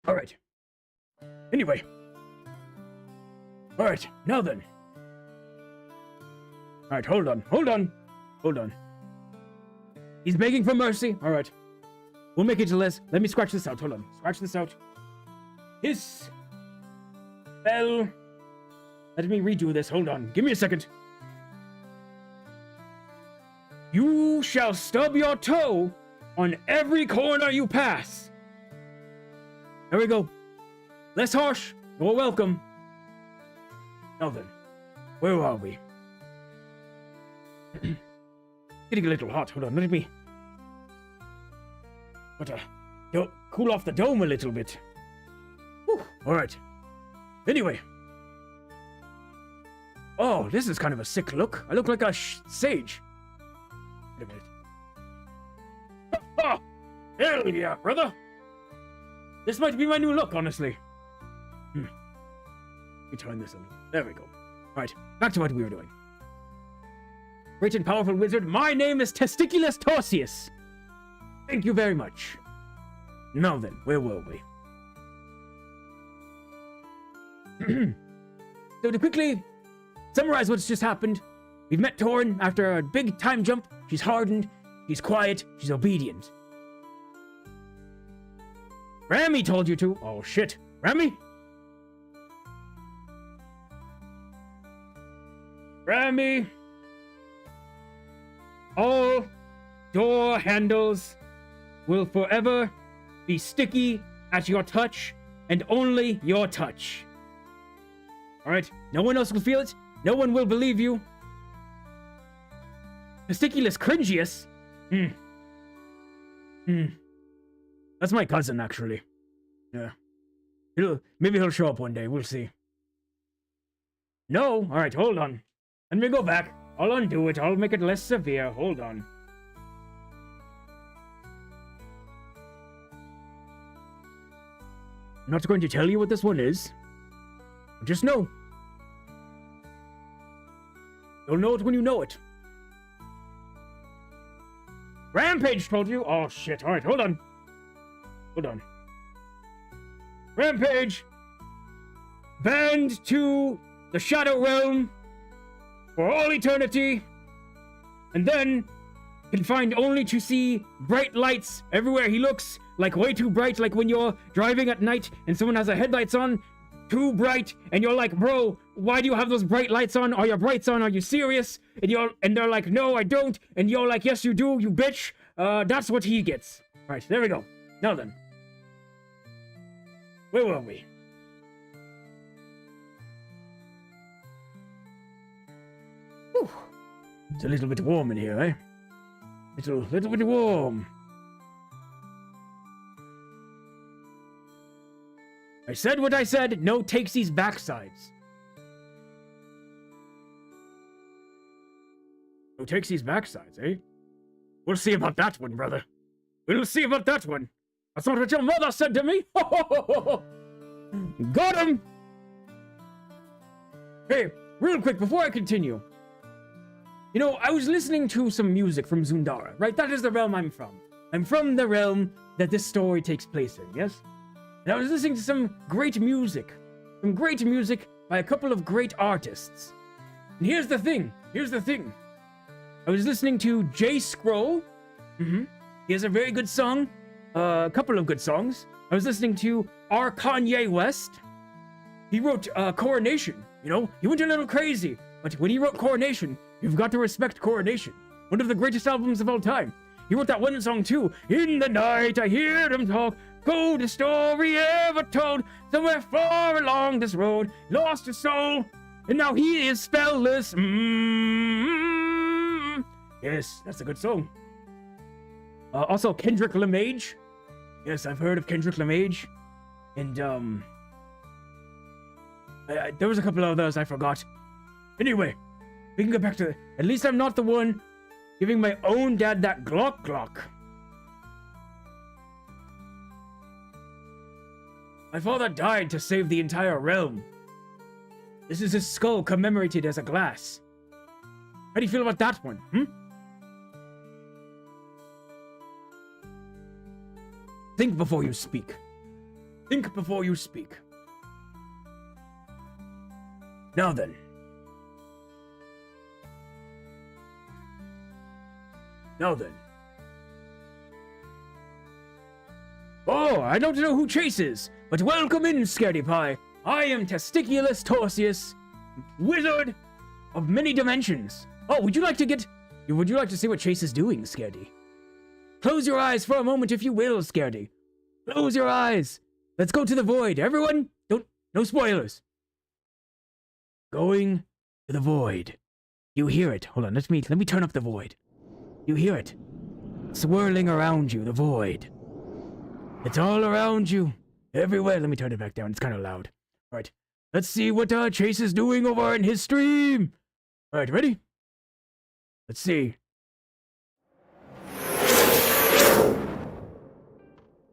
Alright. Anyway. Alright, now then. Alright, hold on. He's begging for mercy. Alright. We'll make it to less. Let me scratch this out. Hold on. Scratch this out. Hiss. Spell. Let me redo this. Hold on. Give me a second. You shall stub your toe on every corner you pass. There we go. Less harsh. You're welcome. Now then, Where are we? Getting a little hot. Hold on, let me... cool off the dome a little bit. Whew. All right. Anyway. Oh, this is kind of a sick look. I look like a sage. Wait a minute. Oh, hell yeah, brother. This might be my new look, honestly. Let me turn this a little. There we go. All right, back to what we were doing. Great and powerful wizard, my name is Testiculus Torsius. Thank you very much. Now then, where were we? So to quickly summarize what's just happened, we've met Torn after a big time jump. She's hardened, she's quiet, she's obedient. Rami told you to. Oh shit. Rami? Rami. All door handles will forever be sticky at your touch and only your touch. Alright? No one else will feel it. No one will believe you. Testiculus Cringius? That's my cousin, actually. Yeah. Maybe he'll show up one day. We'll see. No? Alright, hold on. Let me go back. I'll undo it. I'll make it less severe. Hold on. I'm not going to tell you what this one is. Just know. You'll know it when you know it. Rampage told you? Oh, shit. Alright, hold on. Hold on. Rampage! Banned to the Shadow Realm for all eternity, and then confined only to see bright lights everywhere he looks, like way too bright, like when you're driving at night and someone has the headlights on, too bright, and you're like, bro, why do you have those bright lights on? Are your brights on? Are you serious? And they're like, no, I don't, and you're like, yes, you do, you bitch. That's what he gets. Right, there we go. Now then. Where were we? Whew. It's a little bit warm in here, eh? Little bit warm. I said what I said. No takesies backsides. No takesies backsides, eh? We'll see about that one, brother. We'll see about that one. That's not what your mother said to me. Got him. Hey, real quick, before I continue. You know, I was listening to some music from Zundara, right? That is the realm I'm from. I'm from the realm that this story takes place in, yes? And I was listening to some great music. Some great music by a couple of great artists. And here's the thing. I was listening to J Scroll. He has a very good song. A couple of good songs. I was listening to R. Kanye West. He wrote Coronation. You know, he went a little crazy. But when he wrote Coronation, you've got to respect Coronation. One of the greatest albums of all time. He wrote that one song too. In the night I hear them talk. Coldest story ever told. Somewhere far along this road. Lost his soul. And now he is spellless. Yes, that's a good song. Also Kendrick Lamar. Yes, I've heard of Kendrick Lamar. And there was a couple of others I forgot. Anyway, we can go back to... At least I'm not the one giving my own dad that Glock. My father died to save the entire realm. This is his skull commemorated as a glass. How do you feel about that one, Think before you speak. Think before you speak. Now then. Oh, I don't know who Chase is, but welcome in, Scaredy Pie. I am Testiculus Torsius, wizard of many dimensions. Oh, would you like to see what Chase is doing, Scaredy? Close your eyes for a moment, if you will, Scaredy. Close your eyes. Let's go to the void. Everyone, no spoilers. Going to the void. You hear it. Hold on, let me turn up the void. You hear it swirling around you, the void. It's all around you, everywhere. Let me turn it back down. It's kind of loud. All right, let's see what Chase is doing over in his stream. All right, ready? Let's see.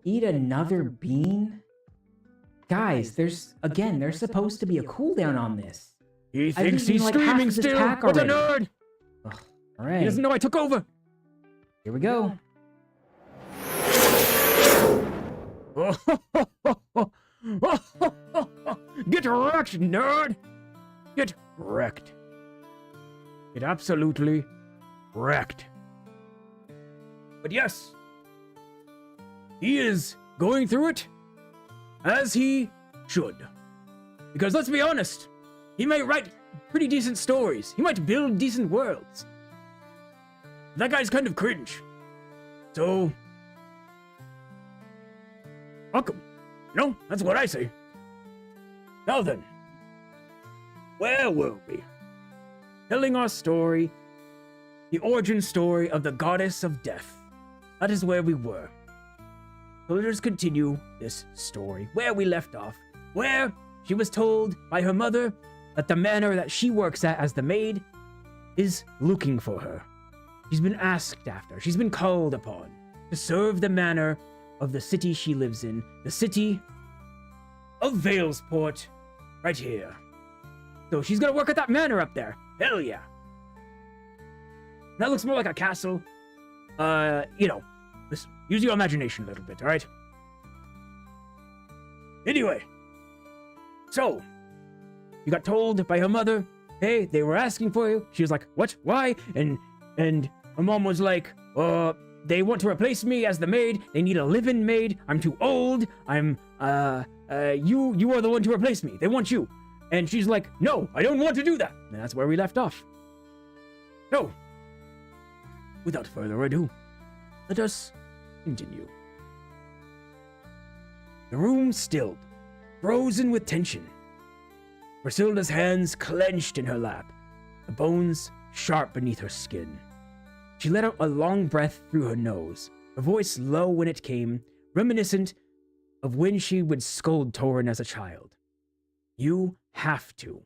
Eat another bean? Guys, there's supposed to be a cooldown on this. He I've thinks eaten, he's like, half streaming of this still. pack What a already. nerd! Ugh, He alright, doesn't know I took over. here we go. Get wrecked, nerd! Get wrecked. Get absolutely wrecked. But yes, he is going through it as he should. Because let's be honest, he might write pretty decent stories. He might build decent worlds. That guy's kind of cringe. So, welcome. You know, that's what I say. Now then, where were we? Telling our story, the origin story of the goddess of death. That is where we were. So let us continue this story where we left off, where she was told by her mother that the manor that she works at as the maid is looking for her. She's been asked after, she's been called upon to serve the manor of the city she lives in, the city of Valesport, right here. So she's gonna work at that manor up there. Hell yeah. That looks more like a castle. You know, listen, use your imagination a little bit, alright? Anyway, so, you got told by her mother, hey, they were asking for you. She was like, what? Why? And her mom was like, they want to replace me as the maid. They need a live-in maid. I'm too old. You are the one to replace me. They want you. And she's like, no, I don't want to do that. And that's where we left off. So, without further ado, let us continue. The room stilled, frozen with tension. Griselda's hands clenched in her lap, the bones sharp beneath her skin. She let out a long breath through her nose, her voice low when it came, reminiscent of when she would scold Torin as a child. You have to.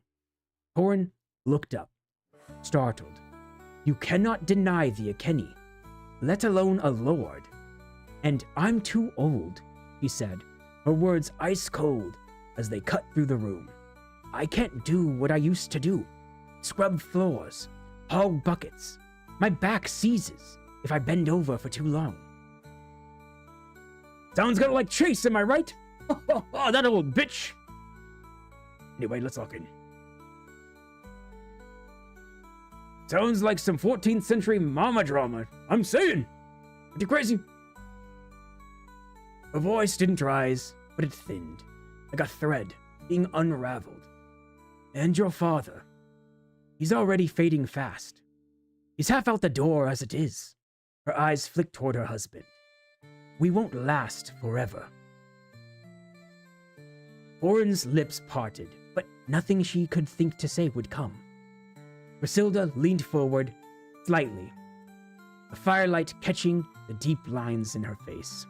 Torin looked up, startled. You cannot deny the Akeni, let alone a lord. And I'm too old, he said, her words ice cold as they cut through the room. I can't do what I used to do. Scrub floors, haul buckets. My back seizes if I bend over for too long. Sounds kind of like Chase, am I right? Oh, that old bitch. Anyway, let's lock in. Sounds like some 14th century mama drama. I'm saying. Aren't you crazy? Her voice didn't rise, but it thinned, like a thread being unraveled. And your father. He's already fading fast. He's half out the door as it is. Her eyes flicked toward her husband. We won't last forever. Orin's lips parted, but nothing she could think to say would come. Griselda leaned forward, slightly, the firelight catching the deep lines in her face.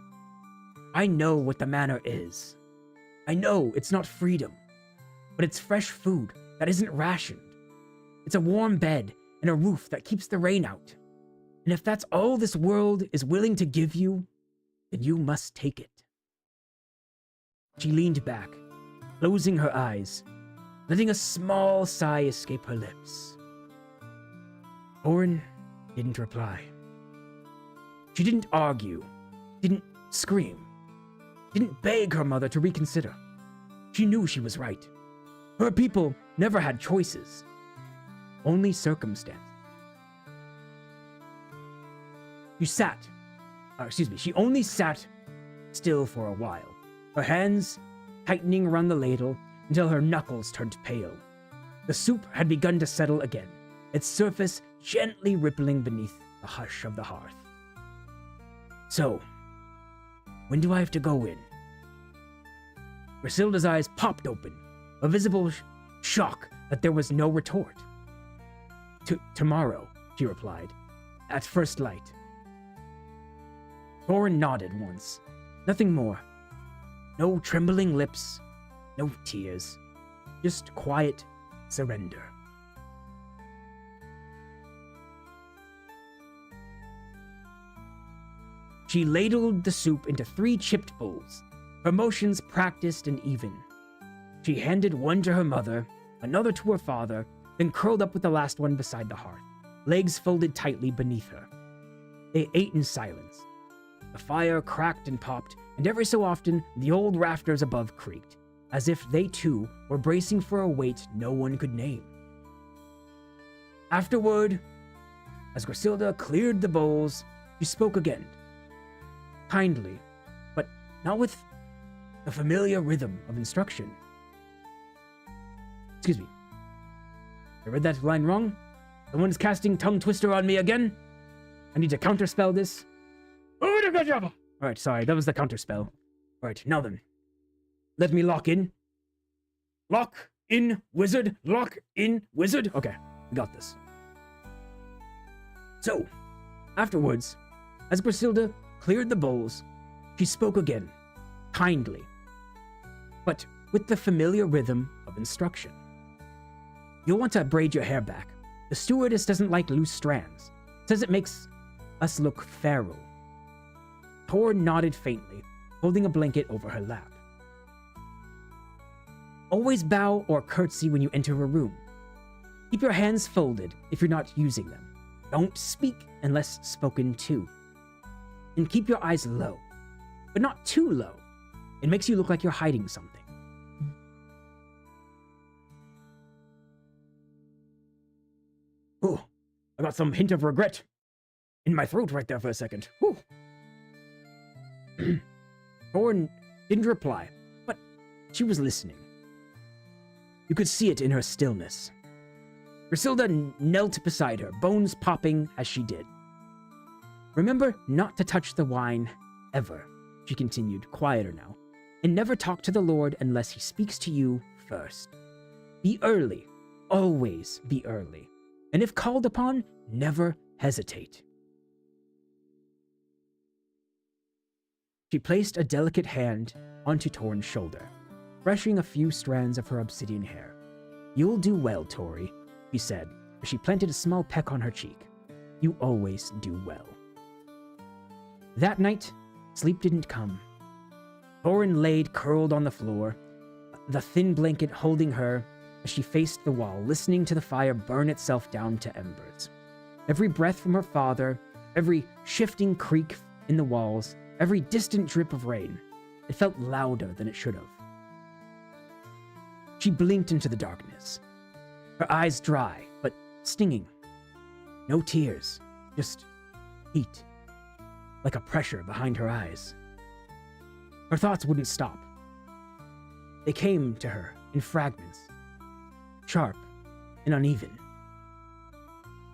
I know what the manor is. I know it's not freedom, but it's fresh food that isn't rationed. It's a warm bed and a roof that keeps the rain out. And if that's all this world is willing to give you, then you must take it. She leaned back, closing her eyes, letting a small sigh escape her lips. Orin didn't reply. She didn't argue, didn't scream, didn't beg her mother to reconsider. She knew she was right. Her people never had choices, only circumstance. She only sat still for a while, her hands tightening around the ladle until her knuckles turned pale. The soup had begun to settle again, its surface gently rippling beneath the hush of the hearth. So, when do I have to go in? Griselda's eyes popped open, a visible shock that there was no retort. Tomorrow, she replied, at first light. Thorin nodded once. Nothing more. No trembling lips, no tears, just quiet surrender. She ladled the soup into 3 chipped bowls, her motions practiced and even. She handed one to her mother, another to her father, then curled up with the last one beside the hearth, legs folded tightly beneath her. They ate in silence. The fire cracked and popped, and every so often the old rafters above creaked, as if they too were bracing for a weight no one could name. Afterward, as Griselda cleared the bowls, she spoke again. Kindly, but not with the familiar rhythm of instruction. Excuse me. I read that line wrong? Someone's casting Tongue Twister on me again? I need to counterspell this. Alright, sorry, that was the counterspell. Alright, now then. Let me lock in. Lock in, wizard. Lock in, wizard. Okay, we got this. So, afterwards, as Griselda cleared the bowls, she spoke again, kindly, but with the familiar rhythm of instruction. You'll want to braid your hair back. The stewardess doesn't like loose strands. Says it makes us look feral. Thorin nodded faintly, holding a blanket over her lap. Always bow or curtsy when you enter a room. Keep your hands folded if you're not using them. Don't speak unless spoken to. And keep your eyes low, but not too low. It makes you look like you're hiding something. Oh, I got some hint of regret in my throat right there for a second. Whew. Thorin didn't reply, but she was listening. You could see it in her stillness. Griselda knelt beside her, bones popping as she did. Remember not to touch the wine, ever, she continued, quieter now, and never talk to the Lord unless he speaks to you first. Be early, always be early, and if called upon, never hesitate. She placed a delicate hand onto Thorin's shoulder, brushing a few strands of her obsidian hair. You'll do well, Tori, she said, as she planted a small peck on her cheek. You always do well. That night, sleep didn't come. Thorin laid curled on the floor, the thin blanket holding her as she faced the wall, listening to the fire burn itself down to embers. Every breath from her father, every shifting creak in the walls, every distant drip of rain, it felt louder than it should have. She blinked into the darkness, her eyes dry but stinging. No tears, just heat, like a pressure behind her eyes. Her thoughts wouldn't stop. They came to her in fragments, sharp and uneven.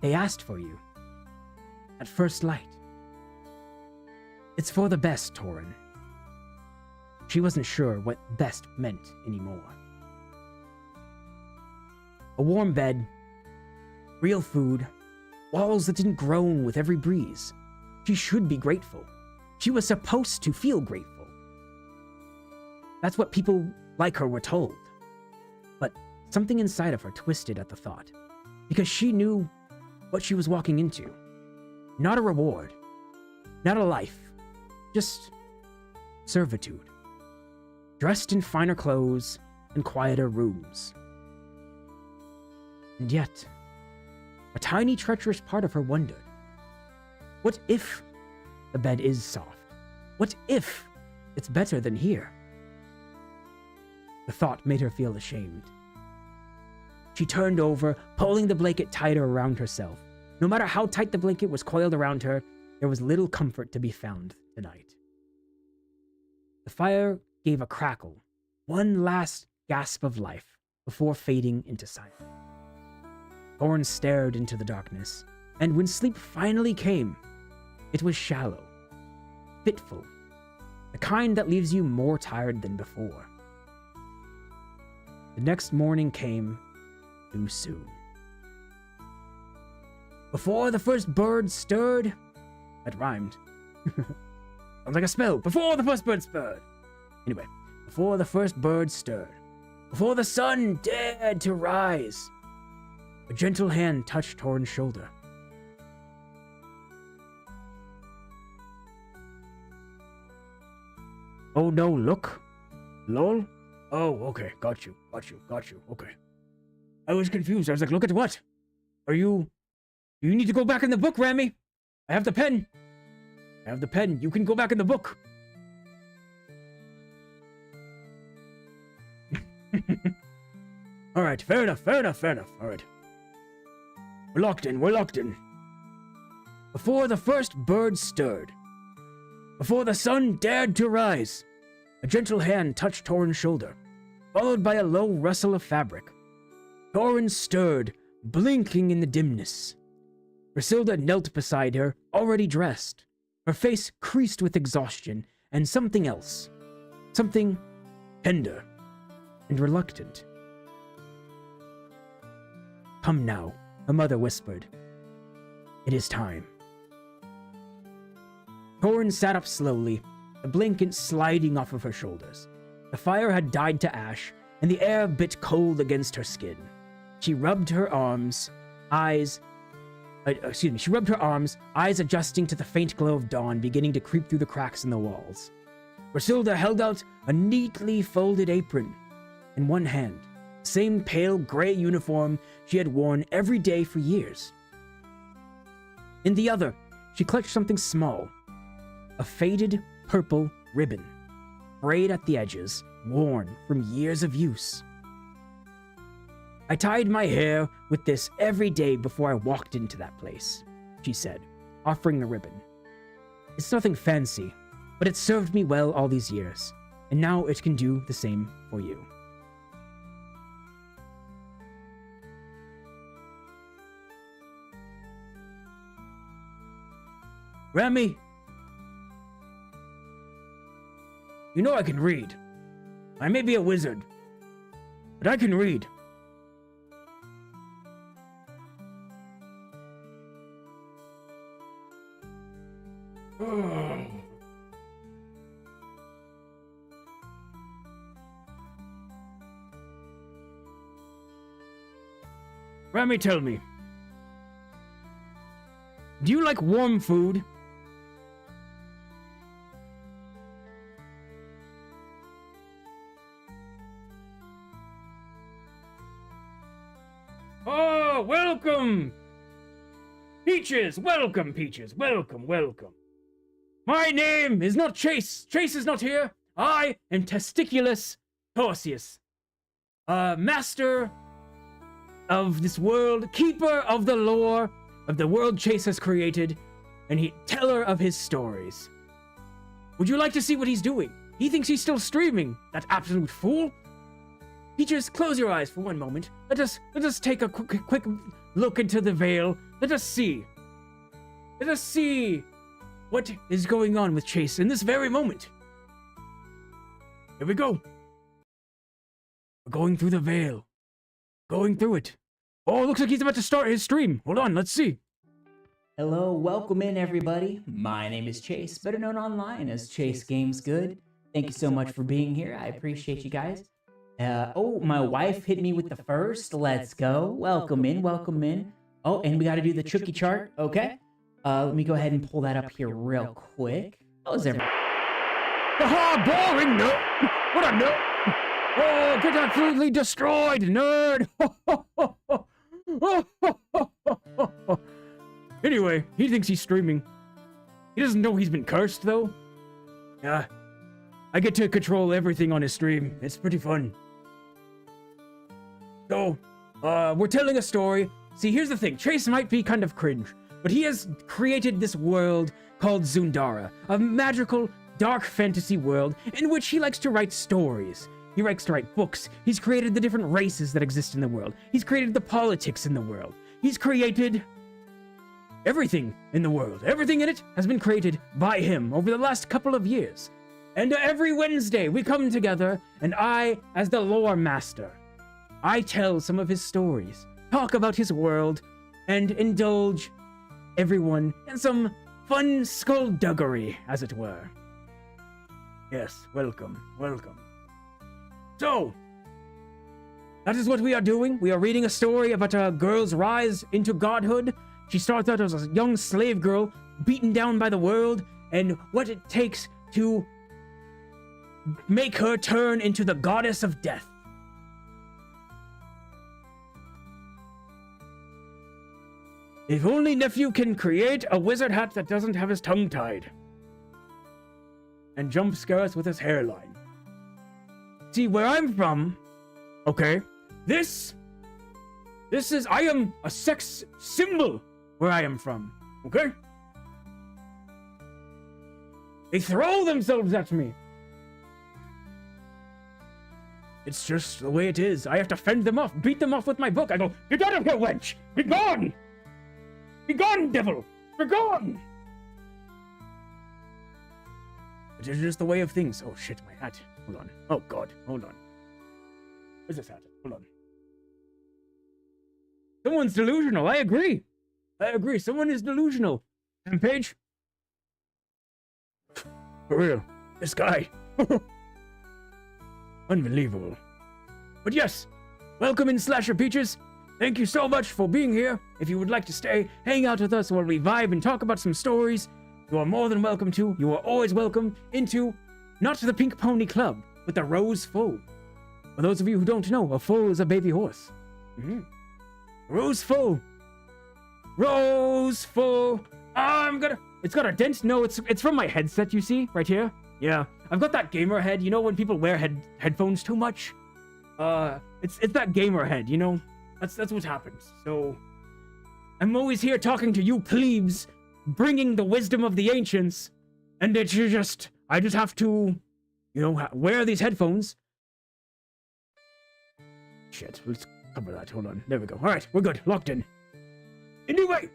They asked for you, at first light. It's for the best, Thorin. She wasn't sure what best meant anymore. A warm bed, real food, walls that didn't groan with every breeze. She should be grateful. She was supposed to feel grateful. That's what people like her were told. But something inside of her twisted at the thought, because she knew what she was walking into. Not a reward, not a life, just servitude. Dressed in finer clothes and quieter rooms. And yet, a tiny treacherous part of her wondered, what if the bed is soft? What if it's better than here? The thought made her feel ashamed. She turned over, pulling the blanket tighter around herself. No matter how tight the blanket was coiled around her, there was little comfort to be found tonight. The fire gave a crackle, one last gasp of life before fading into silence. Thorin stared into the darkness, and when sleep finally came, it was shallow, fitful, the kind that leaves you more tired than before. The next morning came too soon. Before the first bird stirred. That rhymed. Sounds like a spell. Before the first bird stirred. Anyway, before the first bird stirred. Before the sun dared to rise. A gentle hand touched Torin's shoulder. Oh no, look. Lol? Oh, okay, got you, okay. I was confused, I was like, look at what? You need to go back in the book, Rami. I have the pen. You can go back in the book. Alright, fair enough. Alright. We're locked in. Before the first bird stirred. Before the sun dared to rise. A gentle hand touched Torin's shoulder, followed by a low rustle of fabric. Torin stirred, blinking in the dimness. Griselda knelt beside her, already dressed, her face creased with exhaustion and something else. Something tender and reluctant. Come now, her mother whispered. It is time. Torin sat up slowly, the blanket sliding off of her shoulders. The fire had died to ash, and the air bit cold against her skin. She rubbed her arms, eyes adjusting to the faint glow of dawn beginning to creep through the cracks in the walls. Griselda held out a neatly folded apron in one hand, the same pale gray uniform she had worn every day for years. In the other, she clutched something small, a faded purple ribbon, frayed at the edges, worn from years of use. I tied my hair with this every day before I walked into that place, she said, offering the ribbon. It's nothing fancy, but it served me well all these years, and now it can do the same for you. Rami, you know I can read. I may be a wizard, but I can read. Rami, tell me, do you like warm food? Oh, welcome! Peaches, welcome, Peaches, welcome. My name is not Chase. Chase is not here. I am Testiculus Torsius, master of this world, keeper of the lore of the world Chase has created, and teller of his stories. Would you like to see what he's doing? He thinks he's still streaming, that absolute fool. Peaches, close your eyes for one moment. Let us take a quick look into the veil. Let us see what is going on with Chase in this very moment. Here we go. We're going through the veil. Going through it. Oh, it looks like he's about to start his stream. Hold on, let's see. Hello, welcome in everybody. My name is Chase, better known online as Chase Games Good. Thank you so much for being here. I appreciate you guys. Oh, my wife hit me with the first. Let's go. Welcome in. Oh, and we got to do the Chucky chart. Okay. Let me go ahead and pull that up here real quick. How's everyone? Haha, boring, no. What a nerd. Oh, get absolutely destroyed, nerd. Anyway, he thinks he's streaming. He doesn't know he's been cursed, though. Yeah, I get to control everything on his stream. It's pretty fun. So, we're telling a story. See, here's the thing. Chase might be kind of cringe, but he has created this world called Zundara, a magical, dark fantasy world in which he likes to write stories. He likes to write books. He's created the different races that exist in the world. He's created the politics in the world. He's created everything in the world. Everything in it has been created by him over the last couple of years. And every Wednesday we come together, and I, as the lore master, I tell some of his stories, talk about his world, and indulge everyone in some fun skullduggery, as it were. Yes, welcome, welcome. So, that is what we are doing. We are reading a story about a girl's rise into godhood. She starts out as a young slave girl, beaten down by the world, and what it takes to make her turn into the goddess of death. If only nephew can create a wizard hat that doesn't have his tongue tied. And jump scare us with his hairline. See, where I'm from, okay, this is, I am a sex symbol where I am from, okay? They throw themselves at me. It's just the way it is. I have to fend them off, beat them off with my book. I go, get out of here, wench! Be gone! Be gone, devil! Be gone! It is just the way of things. Oh shit, my hat. Hold on. Oh god, hold on. Where's this hat? Hold on. Someone's delusional, I agree. I agree, someone is delusional. Page? For real, this guy. Unbelievable. But yes, welcome in Slasher Peaches. Thank you so much for being here. If you would like to stay, hang out with us while we vibe and talk about some stories, you are more than welcome to. You are always welcome into, not the Pink Pony Club, but the Rose Foal. For those of you who don't know, a foal is a baby horse. Rose Foal. Rose Foal. It's got a dent. No, it's from my headset, you see, right here. Yeah, I've got that gamer head. You know when people wear headphones too much? It's that gamer head, you know? That's what happens. So, I'm always here talking to you plebes, bringing the wisdom of the ancients, and I just have to, you know, wear these headphones. Shit, let's cover that. Hold on. There we go. All right, we're good. Locked in. Anyway,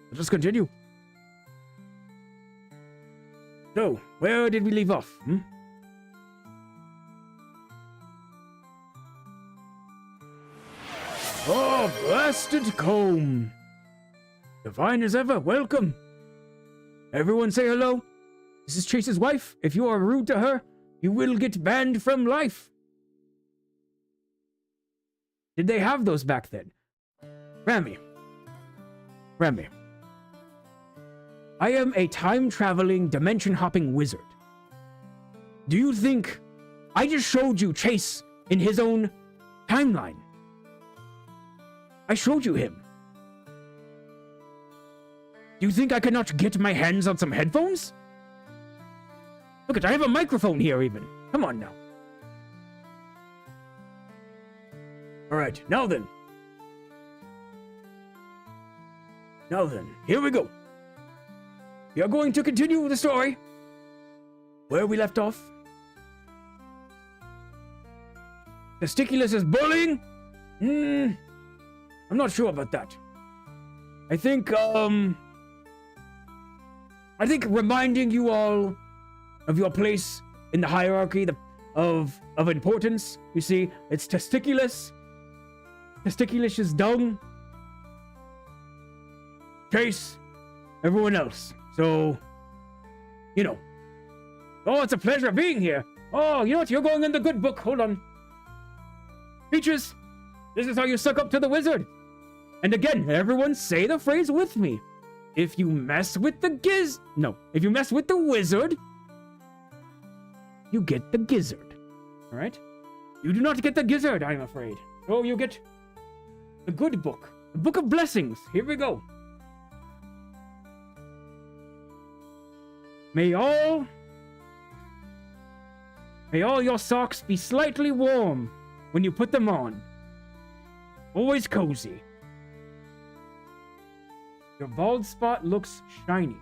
let's just continue. So, where did we leave off? Oh, blasted comb. Divine as ever, welcome. Everyone say hello. This is Chase's wife. If you are rude to her, you will get banned from life. Did they have those back then? Rami. I am a time-traveling, dimension-hopping wizard. Do you think I just showed you Chase in his own timeline? I showed you him. Do you think I cannot get my hands on some headphones? Look, I have a microphone here even. Come on now. Alright, now then, here we go. We are going to continue the story where we left off. Testiculus is bullying? I'm not sure about that. I think reminding you all of your place in the hierarchy of importance. You see, it's Testiculus. Testiculus is dung. Chase, everyone else. So, you know. Oh, it's a pleasure being here. Oh, you know what? You're going in the good book. Hold on. Peaches, this is how you suck up to the wizard. And again, everyone say the phrase with me. If you mess with the if you mess with the wizard, you get the gizzard. Alright? You do not get the gizzard, I'm afraid. Oh, you get the good book. The Book of Blessings. Here we go. May all your socks be slightly warm when you put them on. Always cozy. Your bald spot looks shiny.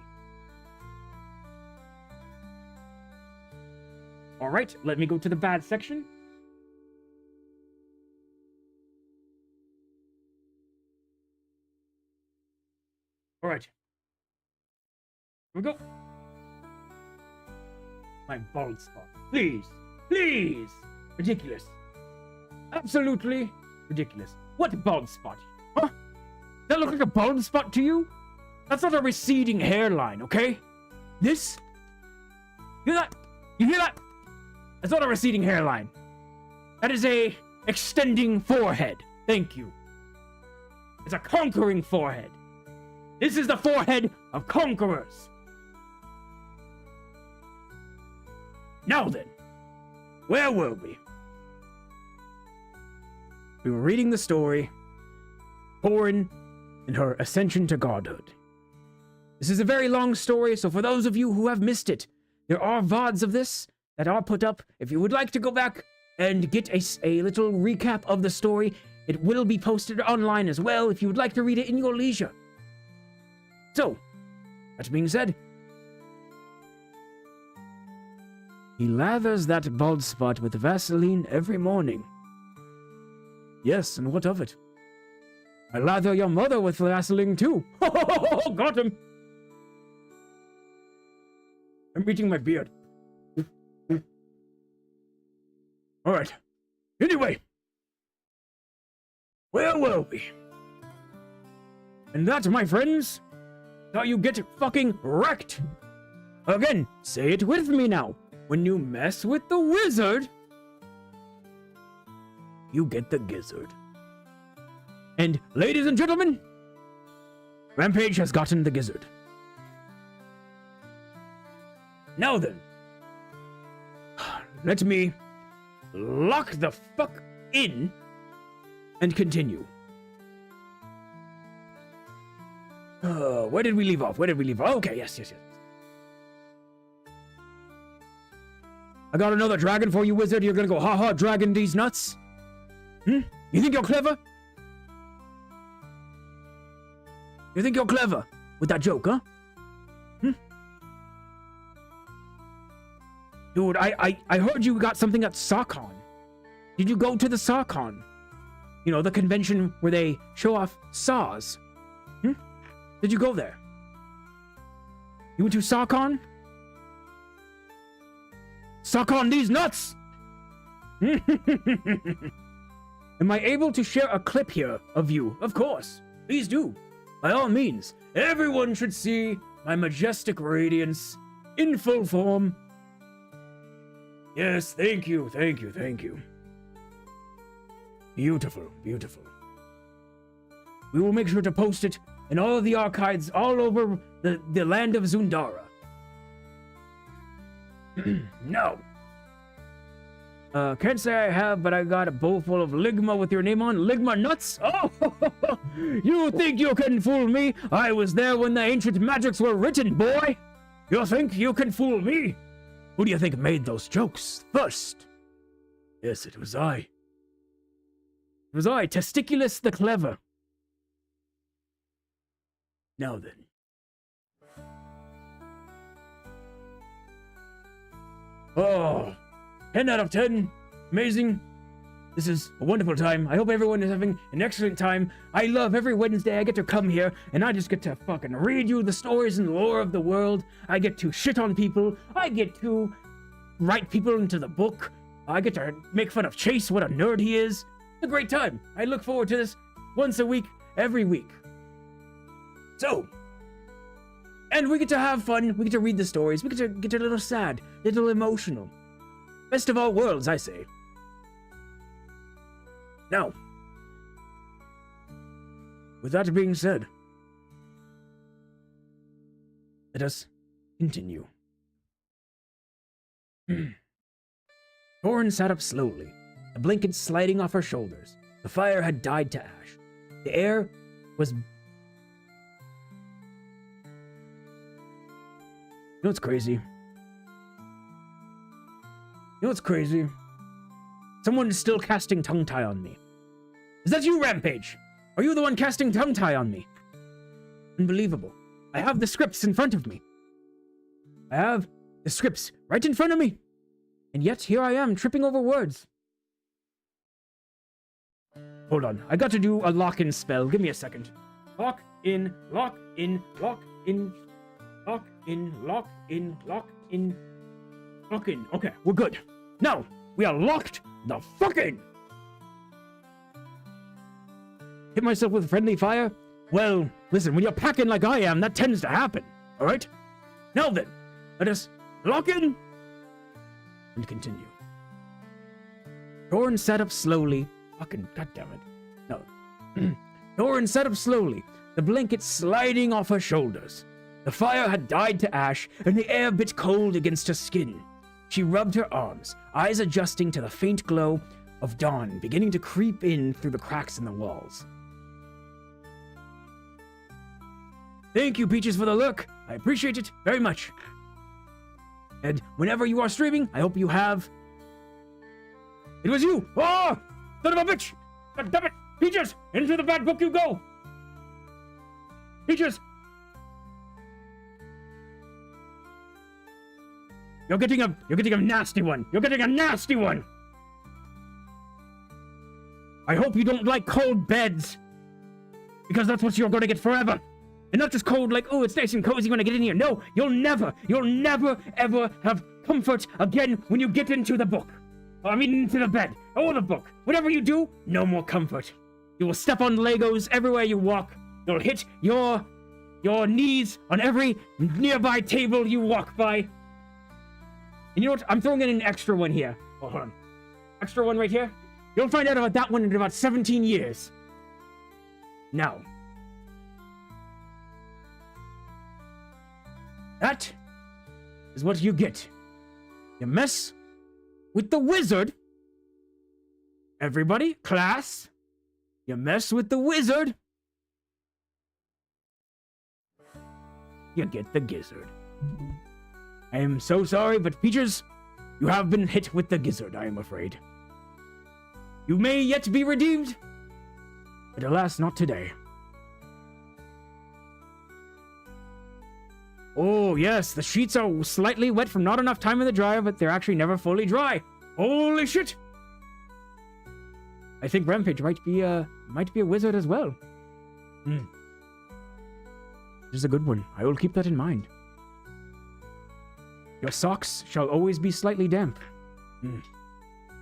Alright, let me go to the bad section. Alright. Here we go. My bald spot. Please. Please. Ridiculous. Absolutely ridiculous. What bald spot? Huh? Does that look like a bald spot to you? That's not a receding hairline, okay? This? Hear that? You hear that? That's not a receding hairline. That is a extending forehead. Thank you. It's a conquering forehead. This is the forehead of conquerors. Now then, where were we? We were reading the story, Thorin and her ascension to godhood. This is a very long story, so for those of you who have missed it, there are VODs of this that are put up. If you would like to go back and get a little recap of the story, it will be posted online as well if you would like to read it in your leisure. So, that being said, he lathers that bald spot with Vaseline every morning. Yes, and what of it? I lather your mother with Vaseline too. Got him. I'm eating my beard. Alright. Anyway. Where were we? And that, my friends, how you get fucking wrecked. Again, say it with me now. When you mess with the wizard, you get the gizzard. And ladies and gentlemen, Rampage has gotten the gizzard. Now then, let me lock the fuck in and continue. Where did we leave off? Okay, yes. I got another dragon for you, wizard. You're gonna go, ha, dragon these nuts? You think you're clever? You think you're clever with that joke, huh? Dude, I heard you got something at SARCon. Did you go to the SARCon? You know, the convention where they show off saws. Did you go there? You went to SARCon? SARCon these nuts! Am I able to share a clip here of you? Of course. Please do. By all means. Everyone should see my majestic radiance in full form. Yes, thank you. Beautiful. We will make sure to post it in all of the archives all over the land of Zundara. No. Can't say I have, but I got a bowl full of Ligma with your name on. Ligma nuts? Oh, you think you can fool me? I was there when the ancient magics were written, boy. You think you can fool me? Who do you think made those jokes first? Yes, it was I. It was I, Testiculus the Clever. Now then. Oh, 10 out of 10. Amazing. This is a wonderful time. I hope everyone is having an excellent time. I love every Wednesday I get to come here and I just get to fucking read you the stories and lore of the world. I get to shit on people. I get to write people into the book. I get to make fun of Chase, what a nerd he is. It's a great time. I look forward to this once a week, every week. So, and we get to have fun. We get to read the stories. We get to get a little sad, a little emotional. Best of all worlds, I say. Now, with that being said, let us continue. Thorin sat up slowly, a blanket sliding off her shoulders. The fire had died to ash. The air was... You know what's crazy? Someone is still casting tongue tie on me. Is that you, Rampage? Are you the one casting tongue tie on me? Unbelievable. I have the scripts in front of me. I have the scripts right in front of me. And yet, here I am, tripping over words. Hold on. I got to do a lock-in spell. Give me a second. Lock in, lock in, lock in, lock in, lock in, lock in, lock in. Okay, we're good. Now, we are locked the fuck in. Hit myself with friendly fire. Well, listen, when you're packing like I am, that tends to happen, alright? Now then, let us lock in and continue. Doran sat up slowly. Fucking goddammit. No. Doran sat up slowly, the blanket sliding off her shoulders. The fire had died to ash, and the air bit cold against her skin. She rubbed her arms, eyes adjusting to the faint glow of dawn beginning to creep in through the cracks in the walls. Thank you, Peaches, for the look. I appreciate it very much. And whenever you are streaming, I hope you have... It was you! Oh! Son of a bitch! God damn it! Peaches! Into the bad book you go! Peaches! You're getting a nasty one! You're getting a nasty one! I hope you don't like cold beds! Because that's what you're gonna get forever! And not just cold like, oh, it's nice and cozy when I get in here. No, you'll never, ever have comfort again when you get into the book. I mean, into the bed, or the book. Whatever you do, no more comfort. You will step on Legos everywhere you walk. You'll hit your knees on every nearby table you walk by. And you know what? I'm throwing in an extra one here. Oh, hold on. Extra one right here. You'll find out about that one in about 17 years. Now. That is what you get. You mess with the wizard. Everybody, class. You mess with the wizard. You get the gizzard. I am so sorry, but Peaches, you have been hit with the gizzard, I am afraid. You may yet be redeemed, but alas, not today. Oh, yes, the sheets are slightly wet from not enough time in the dryer, but they're actually never fully dry. Holy shit! I think Rampage might be a wizard as well. This is a good one. I will keep that in mind. Your socks shall always be slightly damp.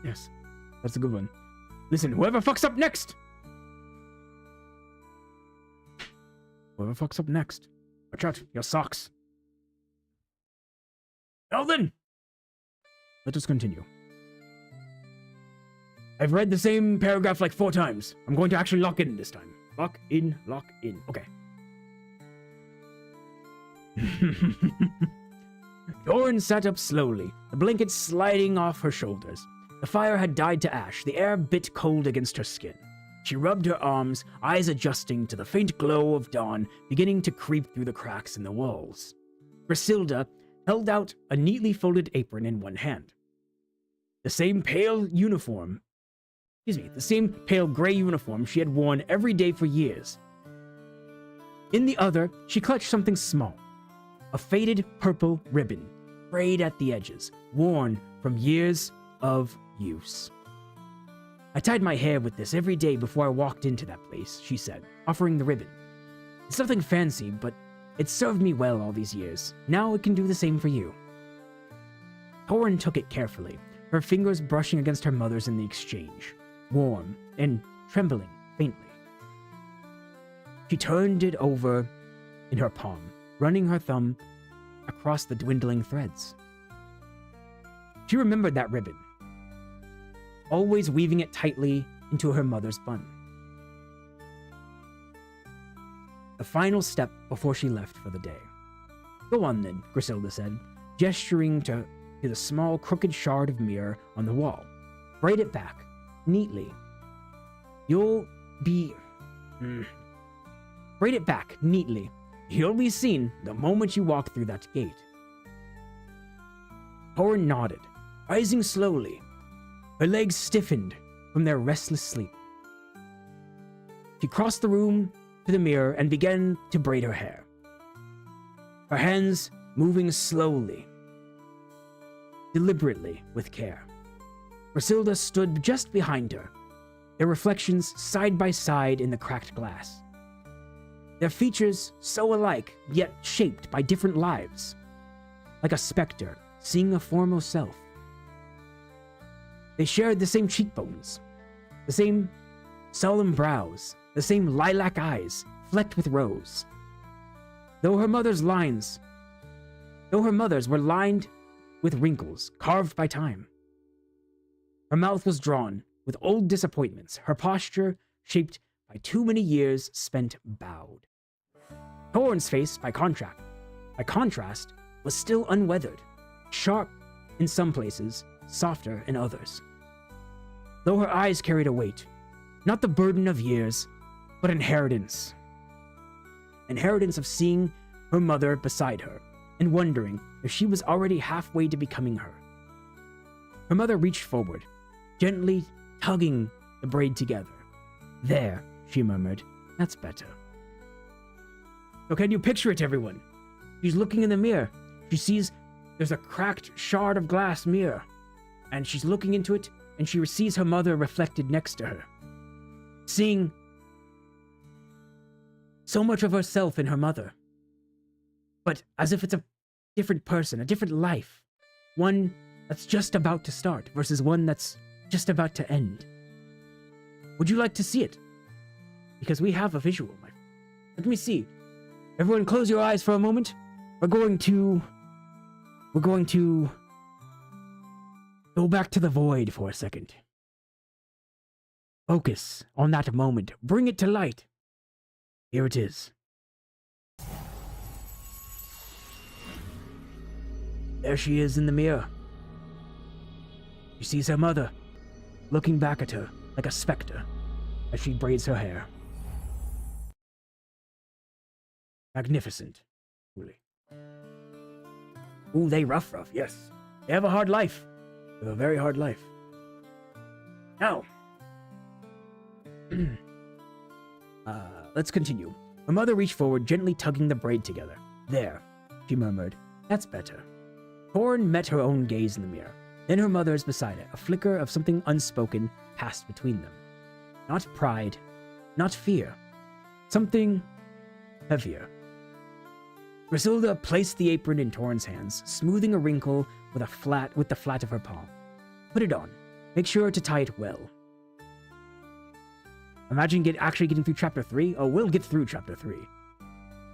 Yes, that's a good one. Listen, whoever fucks up next! Whoever fucks up next. Watch out, your socks. Now then, let us continue. I've read the same paragraph like 4 times. I'm going to actually lock in this time. Lock in, lock in. Okay. Doran sat up slowly, the blanket sliding off her shoulders. The fire had died to ash, the air bit cold against her skin. She rubbed her arms, eyes adjusting to the faint glow of dawn beginning to creep through the cracks in the walls. Griselda held out a neatly folded apron in one hand. The same pale gray uniform she had worn every day for years. In the other, she clutched something small. A faded purple ribbon, frayed at the edges, worn from years of use. I tied my hair with this every day before I walked into that place, she said, offering the ribbon. It's nothing fancy, but it served me well all these years. Now it can do the same for you. Doran took it carefully, her fingers brushing against her mother's in the exchange, warm and trembling faintly. She turned it over in her palm, running her thumb across the dwindling threads. She remembered that ribbon, always weaving it tightly into her mother's bun. The final step before she left for the day. Go on then, Griselda said, gesturing to the small crooked shard of mirror on the wall. Braid it back, neatly. Braid it back, neatly. You'll be seen the moment you walk through that gate. Doran nodded, rising slowly. Her legs stiffened from their restless sleep. She crossed the room to the mirror and began to braid her hair. Her hands moving slowly, deliberately, with care. Griselda stood just behind her, their reflections side by side in the cracked glass. Their features so alike, yet shaped by different lives, like a specter seeing a former self. They shared the same cheekbones, the same solemn brows, the same lilac eyes flecked with rose. Though her mother's were lined with wrinkles carved by time. Her mouth was drawn with old disappointments, her posture shaped by too many years spent bowed. Thorn's face, by contrast, was still unweathered, sharp in some places, softer in others. Though her eyes carried a weight, not the burden of years, but inheritance. Inheritance of seeing her mother beside her, and wondering if she was already halfway to becoming her. Her mother reached forward, gently tugging the braid together. "There," she murmured, "that's better." So can you picture it, everyone? She's looking in the mirror. She sees there's a cracked shard of glass mirror, and she's looking into it, and she sees her mother reflected next to her. Seeing so much of herself in her mother, but as if it's a different person, a different life, one that's just about to start versus one that's just about to end. Would you like to see it? Because we have a visual. Let me see. Everyone close your eyes for a moment. We're going to go back to the void for a second. Focus on that moment. Bring it to light. Here it is. There she is in the mirror. She sees her mother, looking back at her like a specter as she braids her hair. Magnificent, truly. Ooh, they rough, yes. They have a hard life. They have a very hard life. Now, let's continue. Her mother reached forward, gently tugging the braid together. "There," she murmured. "That's better." Thorn met her own gaze in the mirror, then her mother's beside it. A flicker of something unspoken passed between them. Not pride, not fear. Something heavier. Griselda placed the apron in Torrn's hands, smoothing a wrinkle with the flat of her palm. "Put it on. Make sure to tie it well." Imagine actually getting through chapter 3. Oh, we'll get through chapter 3.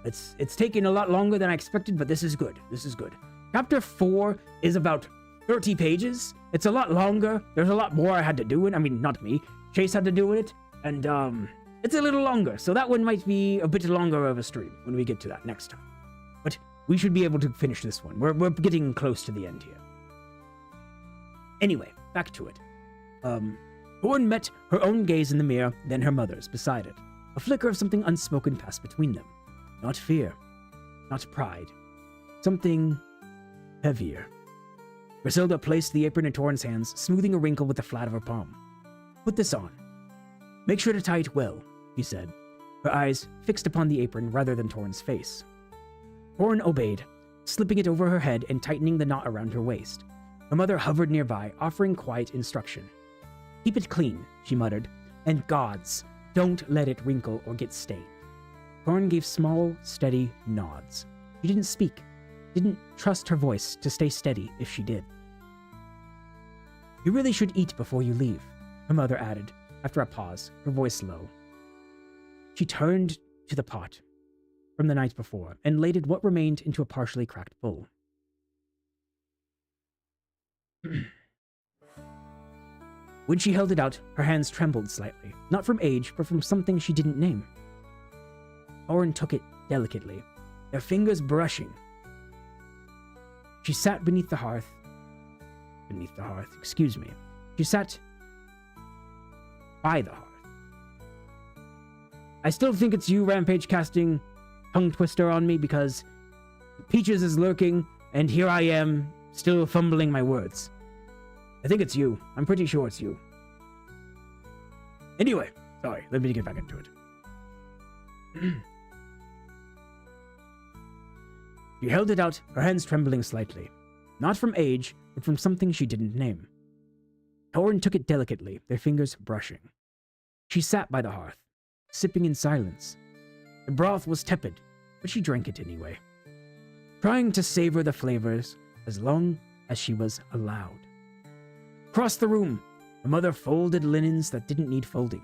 It's taken a lot longer than I expected, but this is good. This is good. Chapter 4 is about 30 pages. It's a lot longer. There's a lot more I had to do it. I mean, not me. Chase had to do it. And, it's a little longer. So that one might be a bit longer of a stream when we get to that next time. But we should be able to finish this one. We're getting close to the end here. Anyway, back to it. Thorn met her own gaze in the mirror, then her mother's beside it. A flicker of something unspoken passed between them. Not fear. Not pride. Something heavier. Griselda placed the apron in Torrn's hands, smoothing a wrinkle with the flat of her palm. "Put this on. Make sure to tie it well," she said, her eyes fixed upon the apron rather than Torrn's face. Thorn obeyed, slipping it over her head and tightening the knot around her waist. Her mother hovered nearby, offering quiet instruction. "Keep it clean," she muttered, "and gods, don't let it wrinkle or get stained." Thorn gave small, steady nods. She didn't speak, didn't trust her voice to stay steady if she did. "You really should eat before you leave," her mother added, after a pause, her voice low. She turned to the pot from the night before and ladled what remained into a partially cracked bowl. When she held it out, her hands trembled slightly, not from age, but from something she didn't name. Thorn took it delicately, their fingers brushing. She sat beneath the hearth, excuse me. She sat by the hearth. "I still think it's you, Rampage, casting tongue twister on me because Peaches is lurking, and here I am, still fumbling my words. I think it's you. I'm pretty sure it's you. Anyway, sorry, let me get back into it." She held it out, her hands trembling slightly. Not from age, but from something she didn't name. Thorn took it delicately, their fingers brushing. She sat by the hearth, sipping in silence. The broth was tepid, but she drank it anyway, trying to savor the flavors as long as she was allowed. Across the room, her mother folded linens that didn't need folding.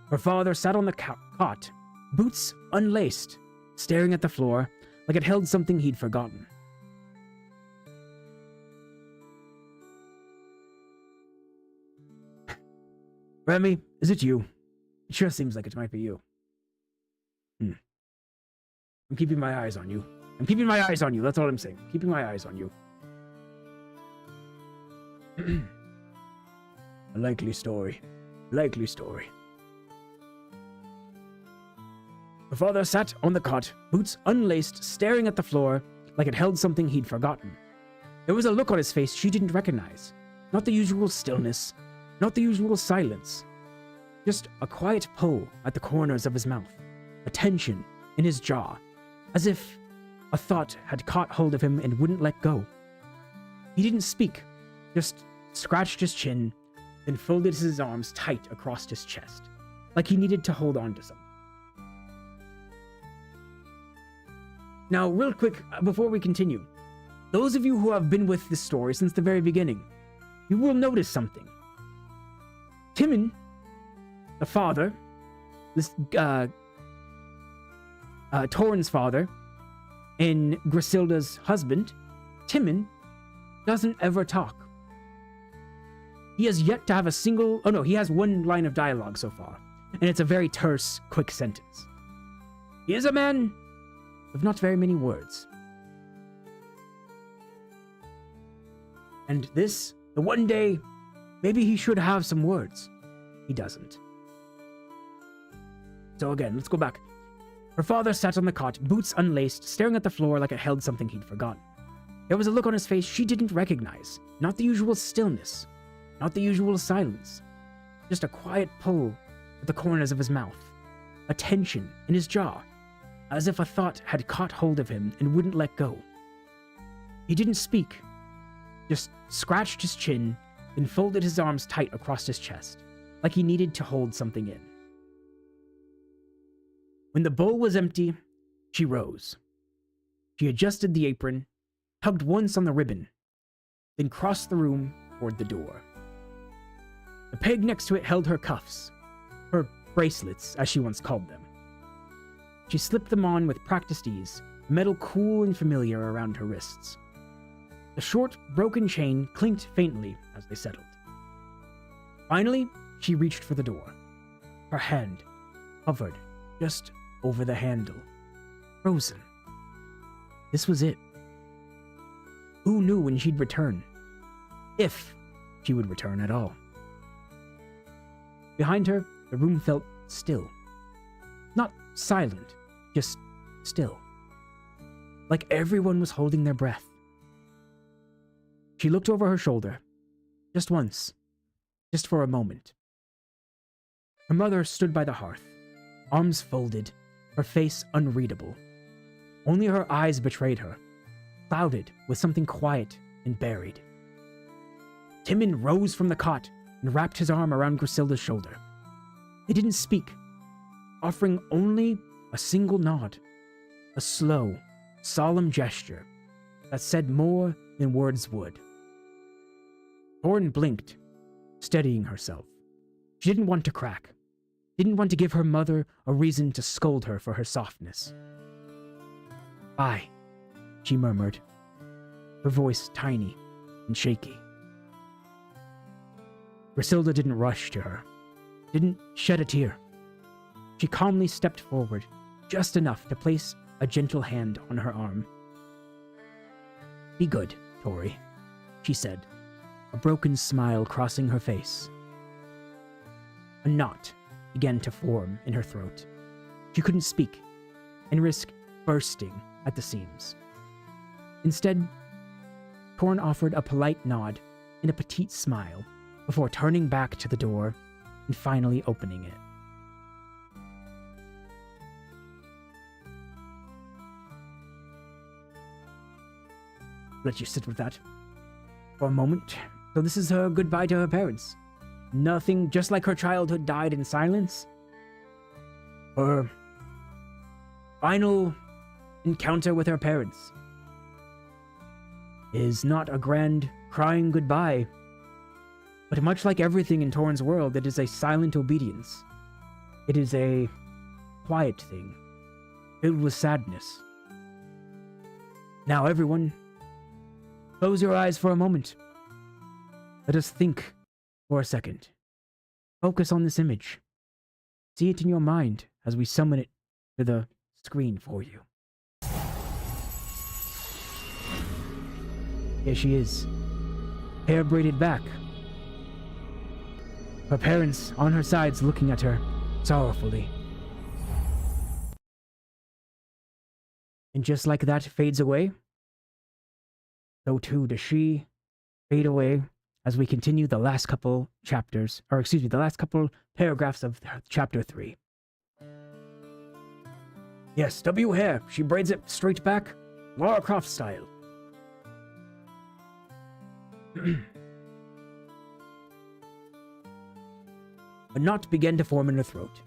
Her father sat on the cot, boots unlaced, staring at the floor like it held something he'd forgotten. Remy, is it you? It sure seems like it might be you. I'm keeping my eyes on you. I'm keeping my eyes on you, that's all I'm saying. Keeping my eyes on you. A likely story. Likely story. Her father sat on the cot, boots unlaced, staring at the floor like it held something he'd forgotten. There was a look on his face she didn't recognize. Not the usual stillness, not the usual silence. Just a quiet pull at the corners of his mouth, a tension in his jaw, as if a thought had caught hold of him and wouldn't let go. He didn't speak, just scratched his chin, then folded his arms tight across his chest, like he needed to hold on to something. Now, real quick, before we continue, those of you who have been with this story since the very beginning, you will notice something. Timon, the father, this Torin's father, and Griselda's husband, Timon, doesn't ever talk. He has yet to have a single... Oh no, he has one line of dialogue so far, and it's a very terse, quick sentence. He is a man of not very many words. And this, the one day, maybe he should have some words. He doesn't. So again, let's go back. Her father sat on the cot, boots unlaced, staring at the floor like it held something he'd forgotten. There was a look on his face she didn't recognize. Not the usual stillness. Not the usual silence. Just a quiet pull at the corners of his mouth. A tension in his jaw, as if a thought had caught hold of him and wouldn't let go. He didn't speak, just scratched his chin, then folded his arms tight across his chest, like he needed to hold something in. When the bowl was empty, she rose. She adjusted the apron, tugged once on the ribbon, then crossed the room toward the door. The peg next to it held her cuffs, her bracelets, as she once called them. She slipped them on with practiced ease, metal cool and familiar around her wrists. The short, broken chain clinked faintly as they settled. Finally, she reached for the door. Her hand hovered just over the handle, frozen. This was it. Who knew when she'd return? If she would return at all. Behind her, the room felt still. Not silent, just still. Like everyone was holding their breath. She looked over her shoulder, just once, just for a moment. Her mother stood by the hearth, arms folded, her face unreadable. Only her eyes betrayed her, clouded with something quiet and buried. Timon rose from the cot and wrapped his arm around Griselda's shoulder. They didn't speak, offering only a single nod, a slow, solemn gesture that said more than words would. Torin blinked, steadying herself. She didn't want to crack, didn't want to give her mother a reason to scold her for her softness. "Bye," she murmured, her voice tiny and shaky. Griselda didn't rush to her, didn't shed a tear. She calmly stepped forward, just enough to place a gentle hand on her arm. "Be good, Tori," she said, a broken smile crossing her face. A knot began to form in her throat. She couldn't speak and risk bursting at the seams. Instead, Torin offered a polite nod and a petite smile before turning back to the door and finally opening it. Let you sit with that for a moment. So this is her goodbye to her parents. Nothing, just like her childhood died in silence. Her final encounter with her parents is not a grand crying goodbye, but much like everything in Torin's world, it is a silent obedience. It is a quiet thing, filled with sadness. Now, everyone, close your eyes for a moment. Let us think for a second. Focus on this image. See it in your mind as we summon it to the screen for you. Here she is, hair braided back. Her parents on her sides looking at her sorrowfully. And just like that fades away, so too does she fade away as we continue the last couple chapters, or excuse me, the last couple paragraphs of chapter 3. Yes, W hair. She braids it straight back, Lara Croft style. A knot began to form in her throat.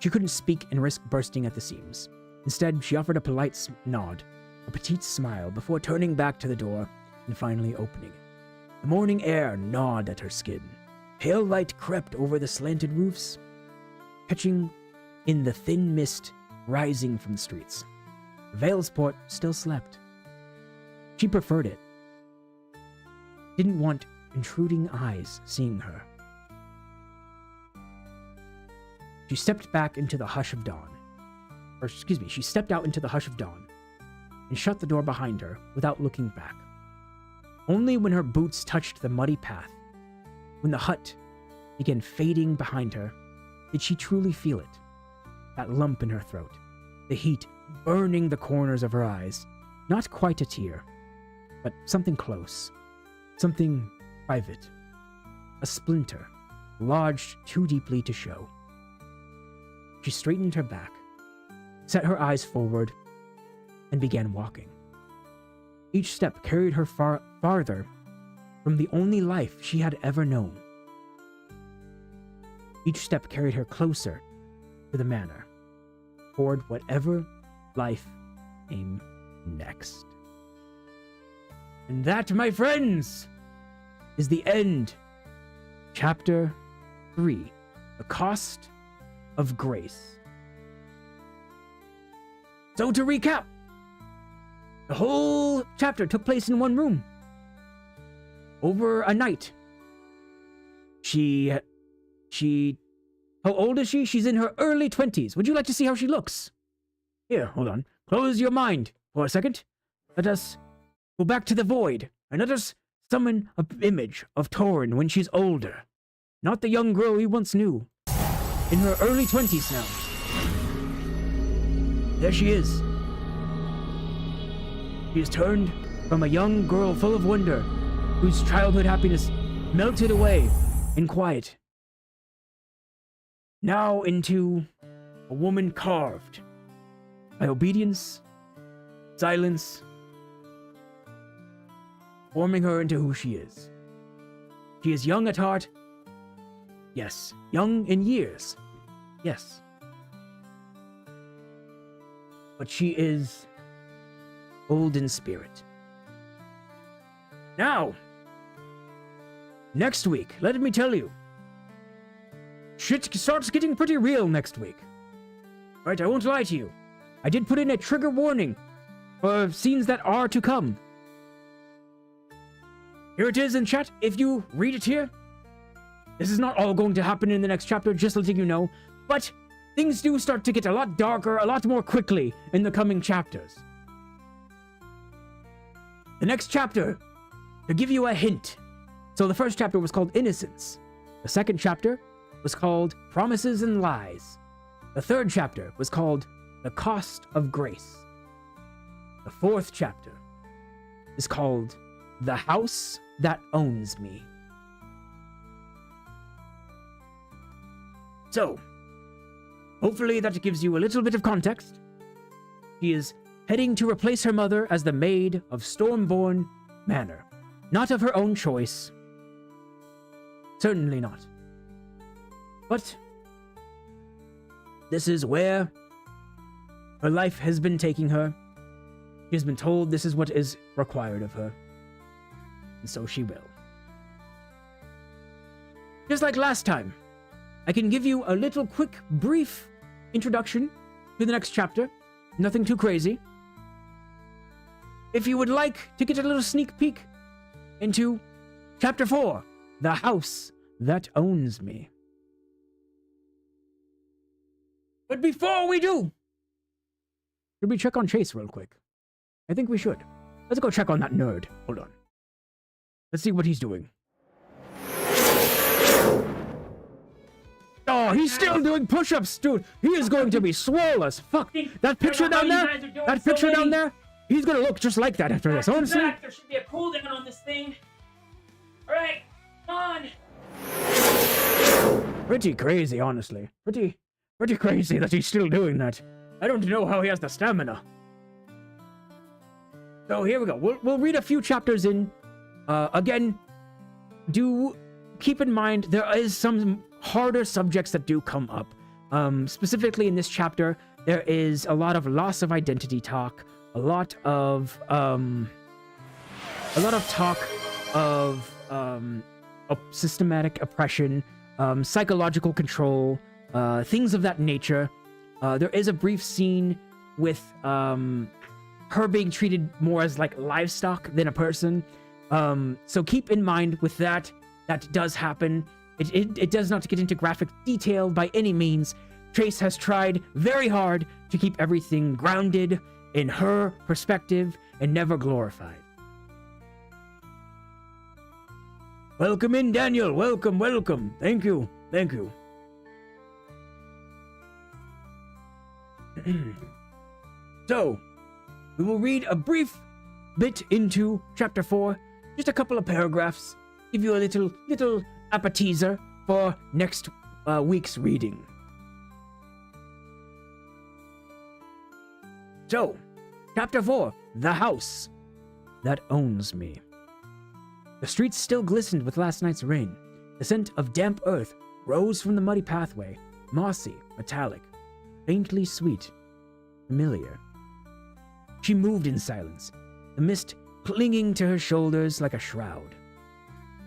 She couldn't speak and risk bursting at the seams. Instead, she offered a polite nod, a petite smile, before turning back to the door and finally opening it. The morning air gnawed at her skin. Pale light crept over the slanted roofs, catching in the thin mist rising from the streets. Veilsport still slept. She preferred it. Didn't want intruding eyes seeing her. She stepped back into the hush of dawn. She stepped out into the hush of dawn and shut the door behind her without looking back. Only when her boots touched the muddy path, when the hut began fading behind her, did she truly feel it. That lump in her throat, the heat burning the corners of her eyes. Not quite a tear, but something close, something private. A splinter, lodged too deeply to show. She straightened her back, set her eyes forward, and began walking. Each step carried her farther from the only life she had ever known. Each step carried her closer to the manor, toward whatever life came next. And that, my friends, is the end. Chapter 3, The Cost of Grace. So to recap, the whole chapter took place in one room. Over a night. How old is she? She's in her early 20s. Would you like to see how she looks? Here, hold on. Close your mind for a second. Let us go back to the void, and let us summon an image of Torin when she's older. Not the young girl we once knew. In her early 20s now. There she is. She has turned from a young girl full of wonder, whose childhood happiness melted away in quiet, now into a woman carved by obedience, silence, forming her into who she is. She is young at heart. Yes. Young in years. Yes. But she is old in spirit. Now, next week, let me tell you, shit starts getting pretty real next week. Right, I won't lie to you. I did put in a trigger warning for scenes that are to come. Here it is in chat, if you read it here. This is not all going to happen in the next chapter, just letting you know, but things do start to get a lot darker, a lot more quickly in the coming chapters. The next chapter, to give you a hint. So the first chapter was called Innocence. The second chapter was called Promises and Lies. The third chapter was called The Cost of Grace. The fourth chapter is called The House That Owns Me. So, hopefully that gives you a little bit of context. She is heading to replace her mother as the maid of Stormborn Manor. Not of her own choice. Certainly not. But this is where her life has been taking her. She has been told this is what is required of her. And so she will. Just like last time, I can give you a little quick, brief introduction to the next chapter. Nothing too crazy. If you would like to get a little sneak peek into Chapter 4, The House That Owns Me. But before we do, should we check on Chase real quick? I think we should. Let's go check on that nerd. Hold on. Let's see what he's doing. Oh, he's still doing push-ups, dude. He is going to be swole as fuck. That picture down there, he's gonna look just like that after this. Honestly. There should be a cooldown on this thing. All right, come on. Pretty crazy, honestly. Pretty crazy that he's still doing that. I don't know how he has the stamina. So here we go. We'll read a few chapters in. Again, do keep in mind there is some harder subjects that do come up. Specifically in this chapter, there is a lot of loss of identity talk, a lot of talk of systematic oppression, psychological control, things of that nature. There is a brief scene with her being treated more as like livestock than a person. So keep in mind with that does happen. It does not get into graphic detail by any means. Chase has tried very hard to keep everything grounded in her perspective and never glorified. Welcome in, Daniel. Welcome. Thank you. So, we will read a brief bit into Chapter 4, just a couple of paragraphs, give you a little appetizer for next week's reading. So, Chapter 4, The House That Owns Me. The streets still glistened with last night's rain. The scent of damp earth rose from the muddy pathway, mossy, metallic, faintly sweet, familiar. She moved in silence, the mist clinging to her shoulders like a shroud.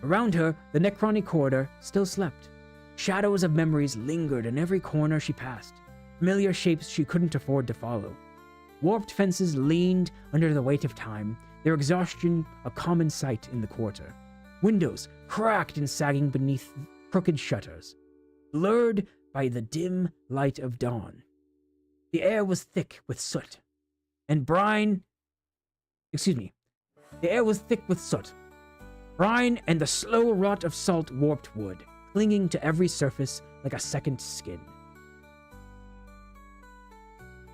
Around her, the Necroni corridor still slept. Shadows of memories lingered in every corner she passed, familiar shapes she couldn't afford to follow. Warped fences leaned under the weight of time, their exhaustion a common sight in the quarter. Windows cracked and sagging beneath crooked shutters, blurred by the dim light of dawn. The air was thick with soot, and brine and the slow rot of salt warped wood, clinging to every surface like a second skin.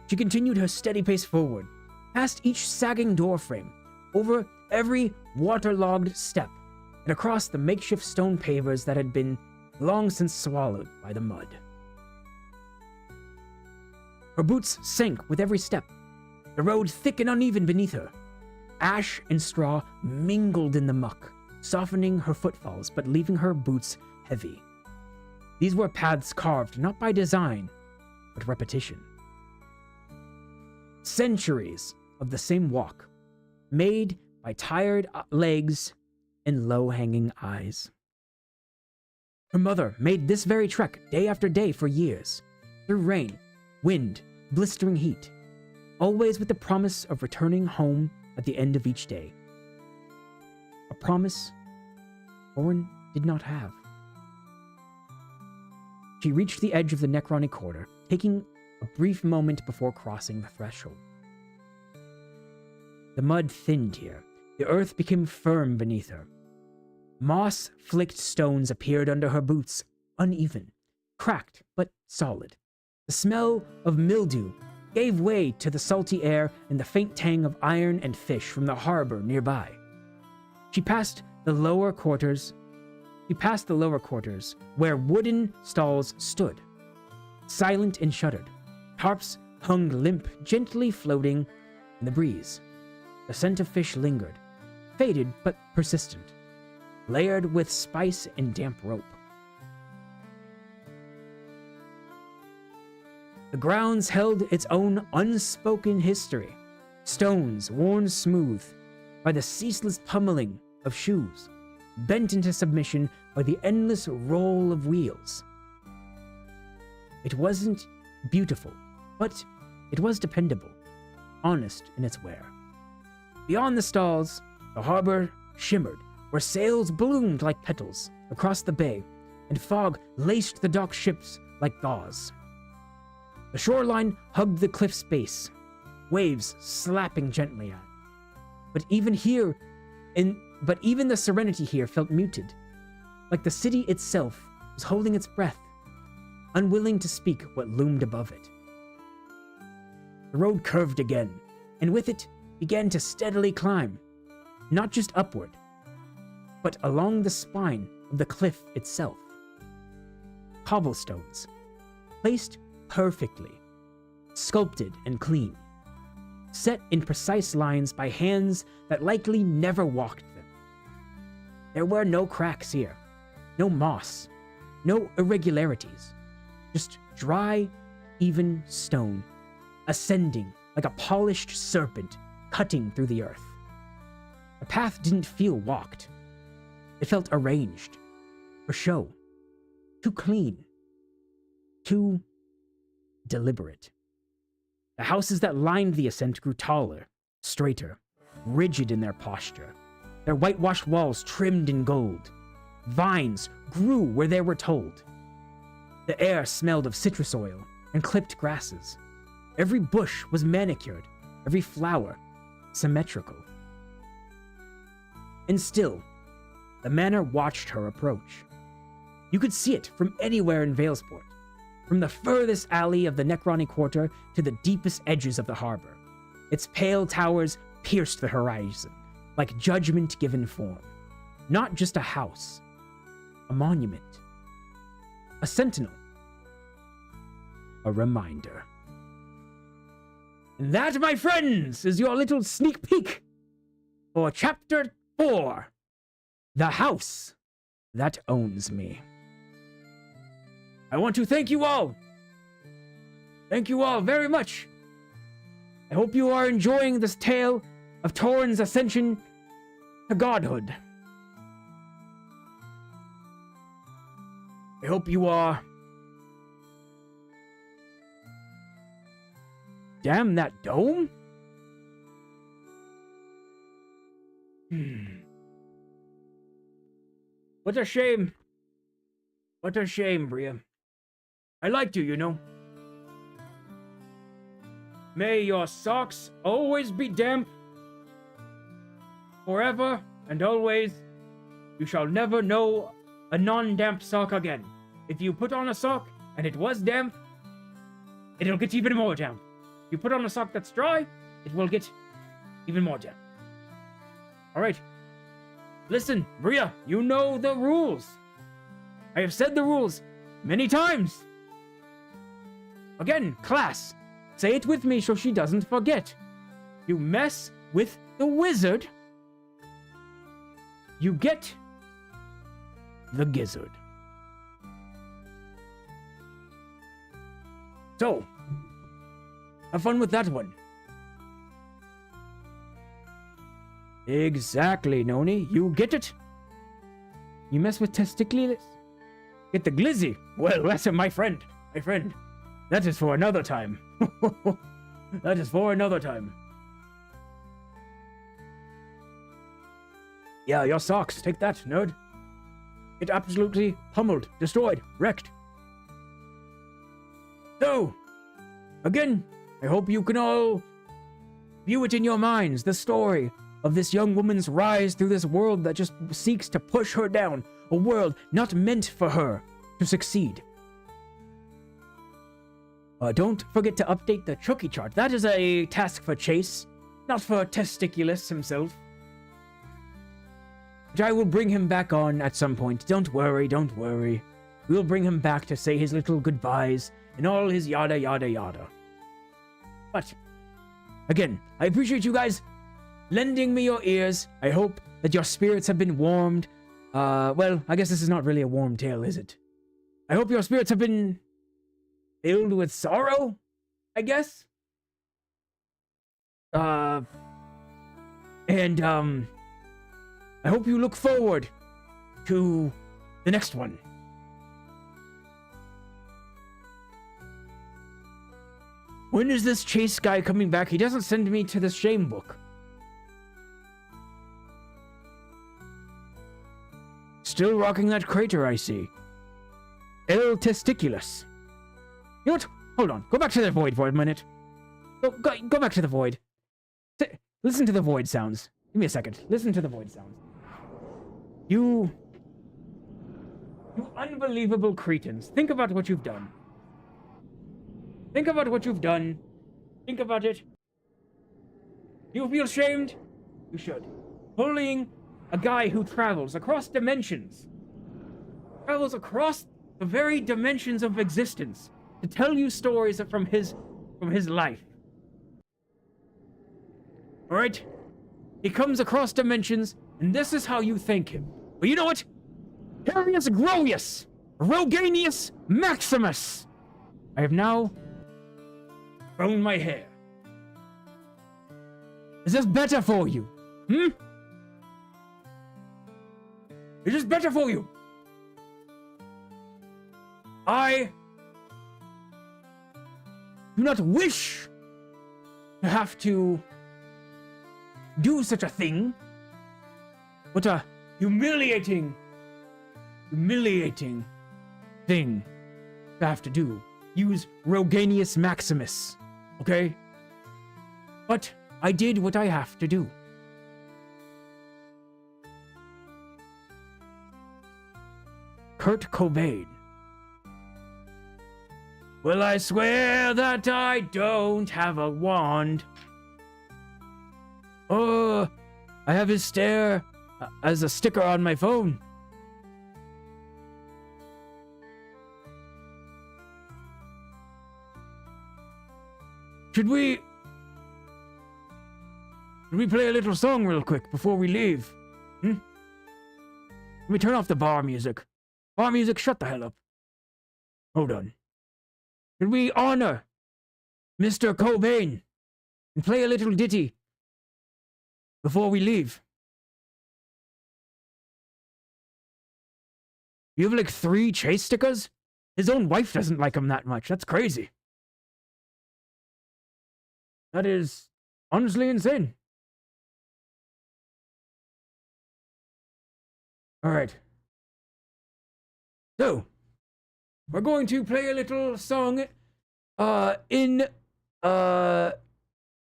She continued her steady pace forward, past each sagging doorframe, over every waterlogged step, and across the makeshift stone pavers that had been long since swallowed by the mud. Her boots sank with every step, the road thick and uneven beneath her. Ash and straw mingled in the muck, softening her footfalls but leaving her boots heavy. These were paths carved not by design, but repetition. Centuries of the same walk, made by tired legs and low-hanging eyes. Her mother made this very trek day after day for years, through rain, wind, blistering heat, always with the promise of returning home at the end of each day. A promise Orin did not have. She reached the edge of the Necroni corridor, taking a brief moment before crossing the threshold. The mud thinned here. The earth became firm beneath her. Moss-flicked stones appeared under her boots, uneven, cracked but solid. The smell of mildew gave way to the salty air and the faint tang of iron and fish from the harbor nearby. She passed the lower quarters, where wooden stalls stood, silent and shuttered. Tarps hung limp, gently floating in the breeze. The scent of fish lingered, faded but persistent, layered with spice and damp rope. The grounds held its own unspoken history, stones worn smooth by the ceaseless pummeling of shoes, bent into submission by the endless roll of wheels. It wasn't beautiful, but it was dependable, honest in its wear. Beyond the stalls, the harbor shimmered, where sails bloomed like petals across the bay, and fog laced the dock ships like gauze. The shoreline hugged the cliff's base, waves slapping gently at it. But even the serenity here felt muted, like the city itself was holding its breath, unwilling to speak what loomed above it. The road curved again, and with it began to steadily climb, not just upward, but along the spine of the cliff itself. Cobblestones, placed perfectly, sculpted and clean, set in precise lines by hands that likely never walked them. There were no cracks here, no moss, no irregularities, just dry, even stone, ascending like a polished serpent cutting through the earth. The path didn't feel walked. It felt arranged, for show, too clean, too deliberate. The houses that lined the ascent grew taller, straighter, rigid in their posture, their whitewashed walls trimmed in gold. Vines grew where they were told. The air smelled of citrus oil and clipped grasses. Every bush was manicured, every flower symmetrical. And still, the manor watched her approach. You could see it from anywhere in Valesport, from the furthest alley of the Necroni Quarter to the deepest edges of the harbor. Its pale towers pierced the horizon, like judgment given form. Not just a house, a monument, a sentinel, a reminder. And that, my friends, is your little sneak peek for Chapter 4, The House That Owns Me. I want to thank you all. Thank you all very much. I hope you are enjoying this tale of Torrhen's ascension to godhood. I hope you are. Damn that dome? What a shame. What a shame, Bria. I liked you, you know. May your socks always be damp. Forever and always. You shall never know a non-damp sock again. If you put on a sock and it was damp, it'll get even more damp. If you put on a sock that's dry, it will get even more damp. Alright. Listen, Bria, you know the rules. I have said the rules many times. Again, class, say it with me so she doesn't forget. You mess with the wizard, you get the gizzard. So, have fun with that one. Exactly, Noni. You get it? You mess with testicles? Get the glizzy. Well, that's my friend. My friend. That is for another time. That is for another time. Yeah, your socks. Take that, nerd. Get absolutely pummeled, destroyed, wrecked. So, again, I hope you can all view it in your minds, the story of this young woman's rise through this world that just seeks to push her down, a world not meant for her to succeed. Don't forget to update the Chucky chart. That is a task for Chase, not for Testiculus himself. But I will bring him back on at some point. Don't worry, don't worry. We'll bring him back to say his little goodbyes and all his yada yada yada. But, again, I appreciate you guys lending me your ears. I hope that your spirits have been warmed. Well, I guess this is not really a warm tale, is it? I hope your spirits have been filled with sorrow, I guess. I hope you look forward to the next one. When is this Chase guy coming back? He doesn't send me to the shame book. Still rocking that crater, I see. El Testiculus. You know what? Hold on. Go back to the void for a minute. Go back to the void. Listen to the void sounds. Give me a second. Listen to the void sounds. You unbelievable cretins. Think about what you've done. Think about what you've done. Think about it. You feel shamed? You should. Bullying a guy who travels across dimensions. Travels across the very dimensions of existence to tell you stories from his life. Alright? He comes across dimensions, and this is how you thank him. But you know what? Harius Groius, Roganius Maximus. I have now grown my hair. Is this better for you? Is this better for you? I do not wish to have to do such a thing. What a humiliating thing to have to do. Use Roganius Maximus, okay? But I did what I have to do. Kurt Cobain. Well, I swear that I don't have a wand. Oh, I have his stare as a sticker on my phone. Should we play a little song real quick before we leave? Let me turn off the bar music. Bar music, shut the hell up. Hold on. Should we honor Mr. Cobain and play a little ditty before we leave? You have like 3 Chase stickers? His own wife doesn't like him that much. That's crazy. That is honestly insane. Alright. So, we're going to play a little song in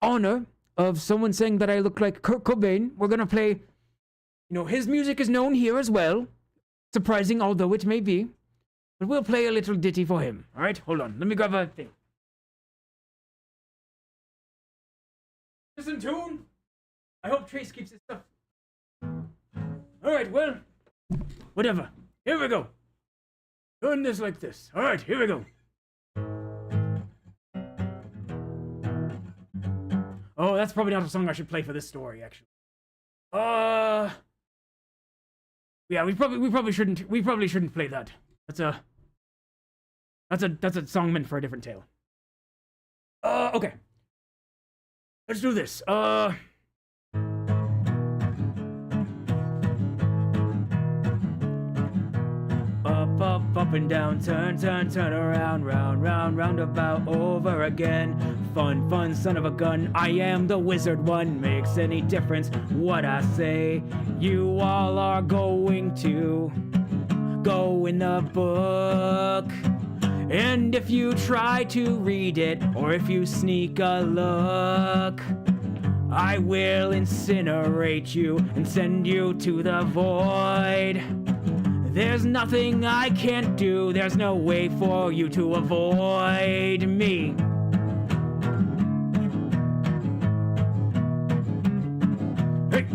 honor of someone saying that I look like Kurt Cobain. We're gonna play, you know, his music is known here as well. Surprising, although it may be. But we'll play a little ditty for him. Alright, hold on. Let me grab a thing. Listen, tune. I hope Trace keeps his stuff. Alright, well, whatever. Here we go. Doing this like this. Alright, here we go. Oh, that's probably not a song I should play for this story, actually. Yeah, we probably shouldn't play that. That's a song meant for a different tale. Okay. Let's do this. Up and down, turn around, round about over again. Fun, son of a gun. I am the wizard one. Makes any difference what I say? You all are going to go in the book. And if you try to read it, or if you sneak a look, I will incinerate you and send you to the void. There's nothing I can't do, there's no way for you to avoid me. Hey!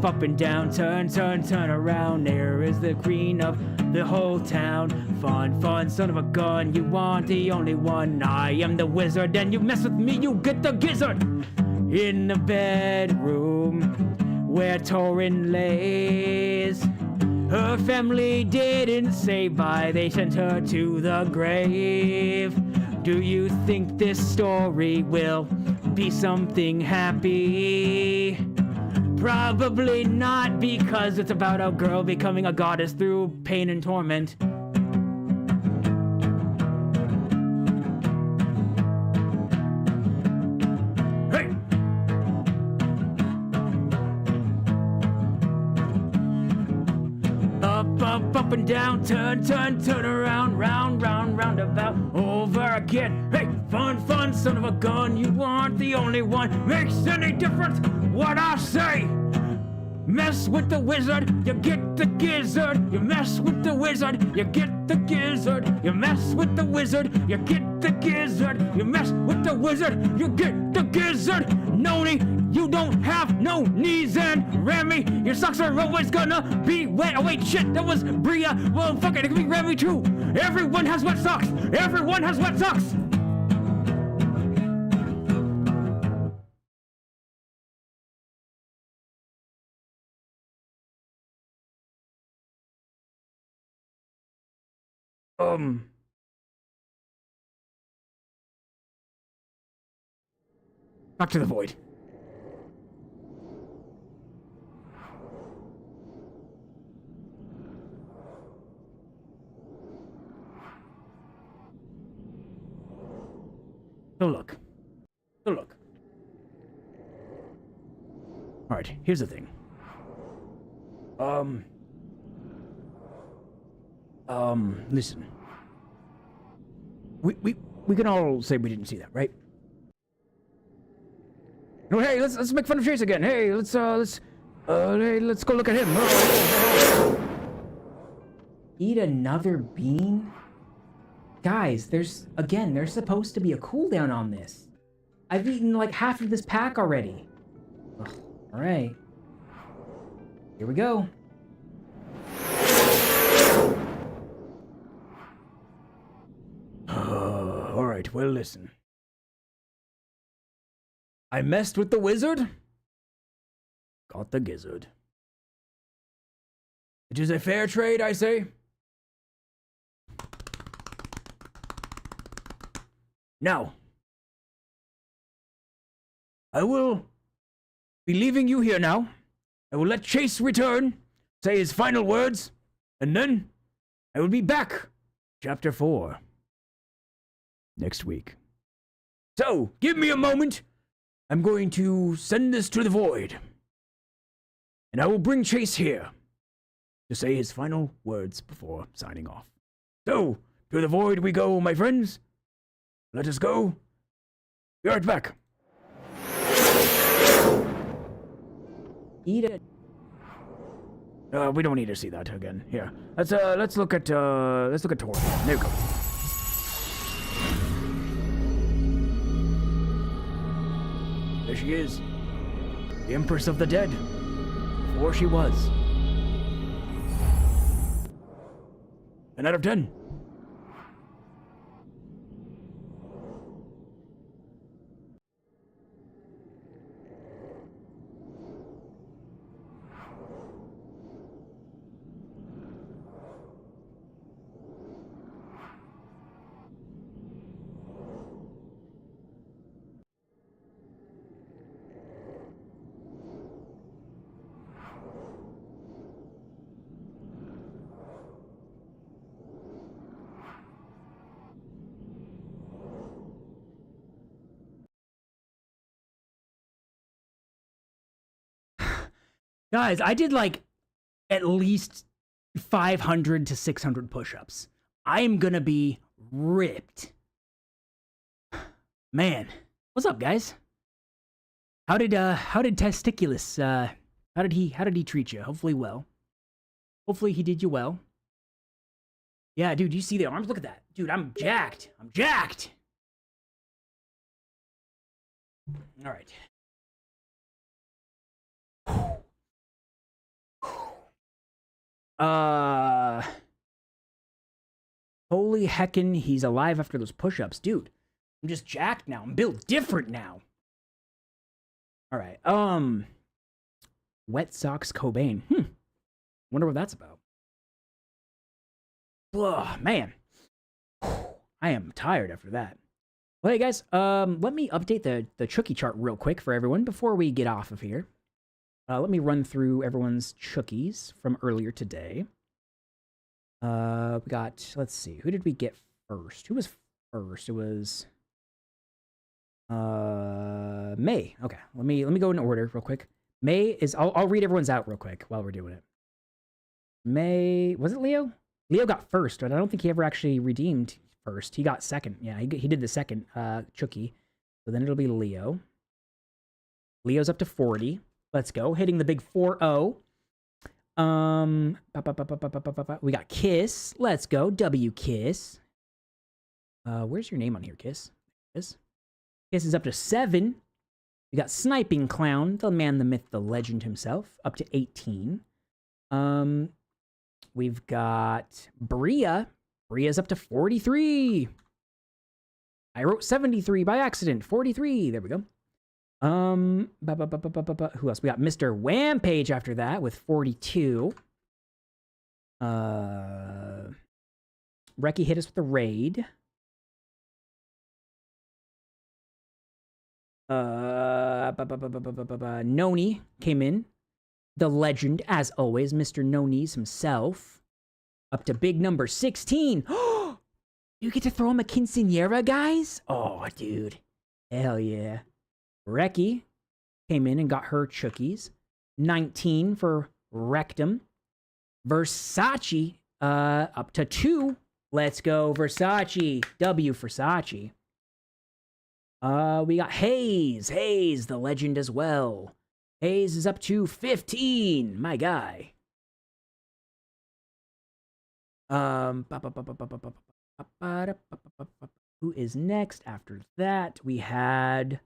Up and down, turn around. There is the queen of the whole town. Fun, son of a gun, you aren't the only one. I am the wizard, and you mess with me, you get the gizzard. In the bedroom where Torin lays, her family didn't say bye, they sent her to the grave. Do you think this story will be something happy? Probably not, because it's about a girl becoming a goddess through pain and torment. Hey! Up and down, turn around, round about, over again. Hey, fun, son of a gun, you aren't the only one. Makes any difference what I say? Mess with the wizard, you get the gizzard. You mess with the wizard, you get the gizzard. You mess with the wizard, you get the gizzard. You mess with the wizard, you get the gizzard. Noni, you don't have no knees, and Remy, your socks are always gonna be wet. Oh wait, shit, that was Bria. Well, fuck it, it could be Remy too. Everyone has wet socks. Everyone has wet socks. Back to the void. So look. Alright, here's the thing. Listen. We can all say we didn't see that, right? No, hey, let's make fun of Chase again. Hey, let's go look at him. Eat another bean? Guys, there's supposed to be a cooldown on this. I've eaten like half of this pack already. Ugh, all right. Here we go. All right, well, listen. I messed with the wizard, got the gizzard. It is a fair trade, I say. Now, I will be leaving you here now. I will let Chase return, say his final words, and then I will be back. Chapter 4. Next week. So, give me a moment. I'm going to send this to the void. And I will bring Chase here to say his final words before signing off. So, to the void we go, my friends. Let us go. Be right back. Eat it. We don't need to see that again. Here. Let's look at Tori. There we go. There she is. The Empress of the Dead. Or she was. 10 out of 10. Guys, I did like at least 500 to 600 push-ups. I am gonna be ripped. Man, what's up, guys? How did Testiculus, how did he treat you? Hopefully well. Hopefully he did you well. Yeah, dude, you see the arms? Look at that. Dude, I'm jacked. I'm jacked. All right. Holy heckin', he's alive after those push-ups. Dude, I'm just jacked now. I'm built different now. All right, Wet Socks Cobain. Wonder what that's about. Ugh, man. I am tired after that. Well, hey, guys, let me update the Chucky chart real quick for everyone before we get off of here. Let me run through everyone's Chookies from earlier today. We got, let's see, who did we get first? Who was first? It was May. Okay, let me go in order real quick. May is, I'll read everyone's out real quick while we're doing it. May, was it Leo? Leo got first, but I don't think he ever actually redeemed first. He got second. Yeah, he did the second Chookie. So then it'll be Leo. Leo's up to 40. Let's go. Hitting the big 4-0. We got Kiss. Let's go. W Kiss. Where's your name on here, Kiss? Kiss is up to 7. We got Sniping Clown, the man, the myth, the legend himself, up to 18. We've got Bria. Bria's up to 43. I wrote 73 by accident. 43. There we go. Who else? We got Mr. Wampage after that with 42. Reki hit us with the raid. Noni came in. The legend, as always, Mr. Nonies himself. Up to big number 16. You get to throw him a quinceañera, guys? Oh, dude. Hell yeah. Reki came in and got her Chookies. 19 for Rectum. Versace, up to 2. Let's go, Versace. W Versace. We got Hayes. Hayes, the legend as well. Hayes is up to 15. My guy. Who is next after that? We had...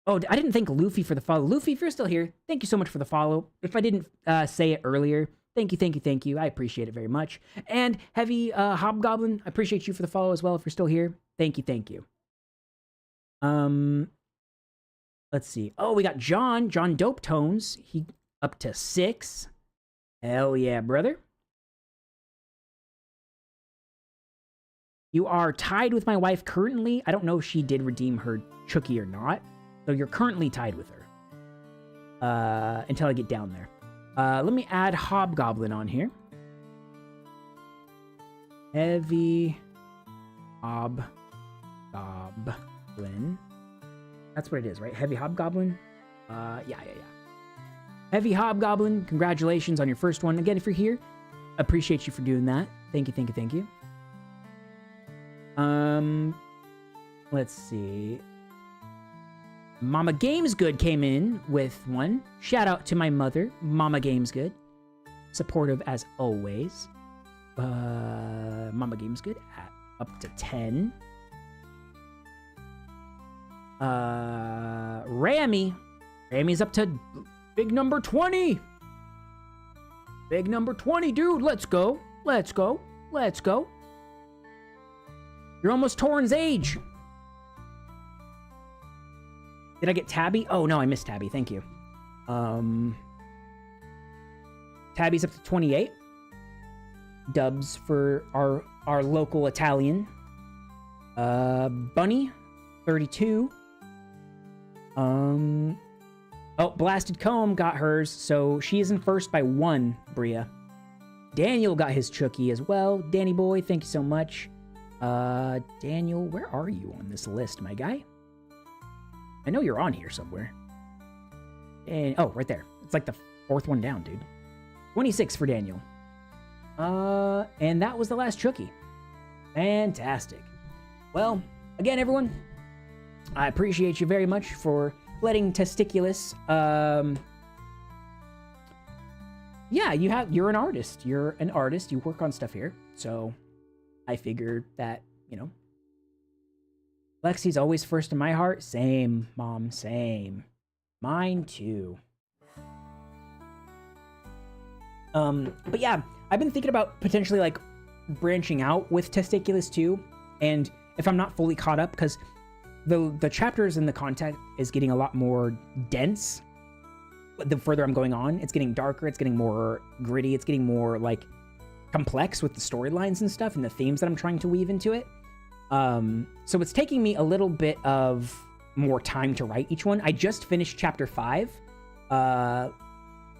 Oh, I didn't thank Luffy for the follow. Luffy, if you're still here, thank you so much for the follow. If I didn't say it earlier, thank you. I appreciate it very much. And Heavy Hobgoblin, I appreciate you for the follow as well. If you're still here, thank you. Let's see. Oh, we got John Dope Tones. He up to 6. Hell yeah, brother. You are tied with my wife currently. I don't know if she did redeem her Chookie or not. So you're currently tied with her. Until I get down there. Let me add Hobgoblin on here. Heavy Hobgoblin. That's what it is, right? Heavy Hobgoblin? Yeah. Heavy Hobgoblin, congratulations on your first one. Again, if you're here, appreciate you for doing that. Thank you. Let's see. Mama Games Good came in with one. Shout out to my mother, Mama Games Good. Supportive as always. Mama Games Good at up to 10. Rammy's up to big number 20. Big number 20, dude. Let's go. You're almost Torrens' age. Did I get Tabby? Oh, no, I missed Tabby. Thank you. Tabby's up to 28. Dubs for our local Italian. Bunny, 32. Oh, Blasted Comb got hers, so she is in first by 1, Bria. Daniel got his Chookie as well. Danny boy, thank you so much. Daniel, where are you on this list, my guy? I know you're on here somewhere. And oh, right there. It's like the 4th one down, dude. 26 for Daniel. And that was the last Chookie. Fantastic. Well, again, everyone, I appreciate you very much for letting Testiculus, yeah, you're an artist. You're an artist. You work on stuff here. So I figured that, you know, Lexi's always first in my heart. Same, Mom, same. Mine too. But yeah, I've been thinking about potentially like branching out with Testiculus too. And if I'm not fully caught up, because the chapters and the content is getting a lot more dense the further I'm going on. It's getting darker, it's getting more gritty, it's getting more like complex with the storylines and stuff and the themes that I'm trying to weave into it. So it's taking me a little bit of more time to write each one. I just finished chapter 5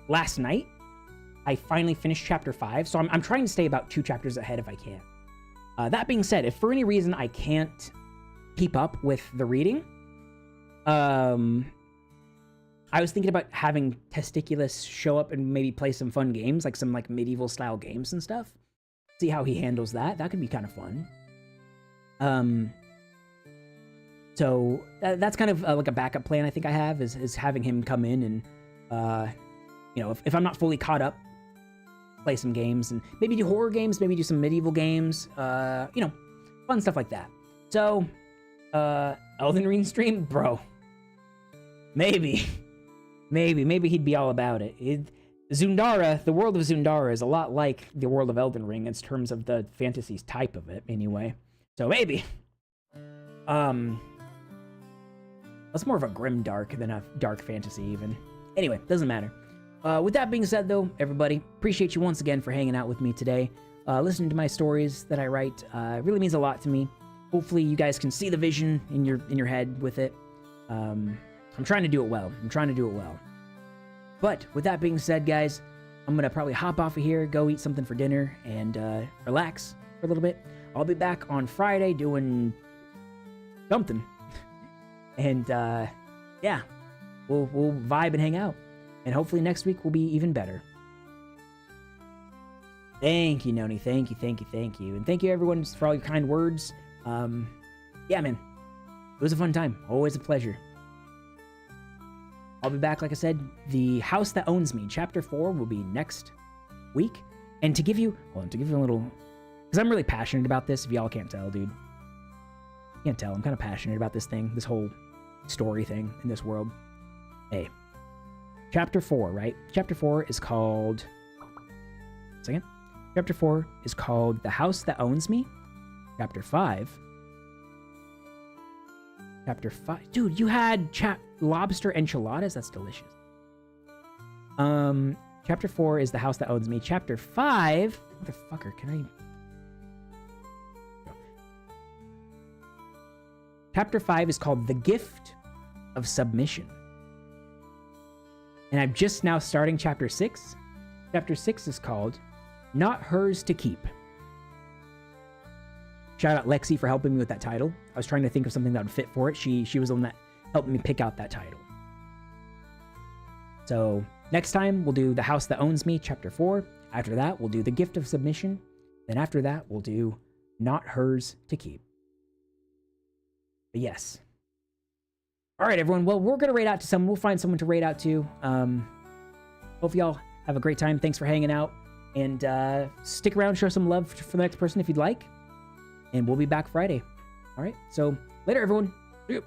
last night, I finally finished chapter 5, so I'm trying to stay about 2 chapters ahead if I can. That being said, if for any reason I can't keep up with the reading, I was thinking about having Testiculus show up and maybe play some fun games, like some like medieval style games and stuff. See how he handles that. That could be kind of fun. So that's kind of like a backup plan I think I have is having him come in and, you know, if I'm not fully caught up, play some games and maybe do horror games, maybe do some medieval games, you know, fun stuff like that. So, Elden Ring stream, bro, maybe he'd be all about it. Zundara, the world of Zundara is a lot like the world of Elden Ring in terms of the fantasy type of it, anyway. So maybe. That's more of a grim dark than a dark fantasy, even. Anyway, doesn't matter. With that being said, though, everybody, appreciate you once again for hanging out with me today. Listening to my stories that I write really means a lot to me. Hopefully, you guys can see the vision in your head with it. I'm trying to do it well. But with that being said, guys, I'm gonna probably hop off of here, go eat something for dinner, and relax for a little bit. I'll be back on Friday doing something, and yeah, we'll vibe and hang out, and hopefully next week will be even better. Thank you, Noni. Thank you, and thank you everyone for all your kind words. Yeah, man, it was a fun time. Always a pleasure. I'll be back, like I said. The House That Owns Me, Chapter 4, will be next week. And to give you a little... Because I'm really passionate about this, if y'all can't tell, dude. Can't tell, I'm kind of passionate about this thing, this whole story thing in this world. Hey. Chapter 4, right? Chapter 4 is called... Second. Chapter 4 is called The House That Owns Me. Chapter 5... Chapter 5... Dude, you had lobster enchiladas? That's delicious. Chapter 4 is The House That Owns Me. Chapter 5... Motherfucker, can I... Chapter 5 is called The Gift of Submission. And I'm just now starting Chapter 6. Chapter 6 is called Not Hers to Keep. Shout out Lexi for helping me with that title. I was trying to think of something that would fit for it. She was the one that helped me pick out that title. So next time we'll do The House That Owns Me, Chapter 4. After that, we'll do The Gift of Submission. Then after that, we'll do Not Hers to Keep. But yes. All right, everyone. Well, we're going to raid out to someone. We'll find someone to raid out to. Hope y'all have a great time. Thanks for hanging out. And stick around, show some love for the next person if you'd like. And we'll be back Friday. All right. So later, everyone. See you.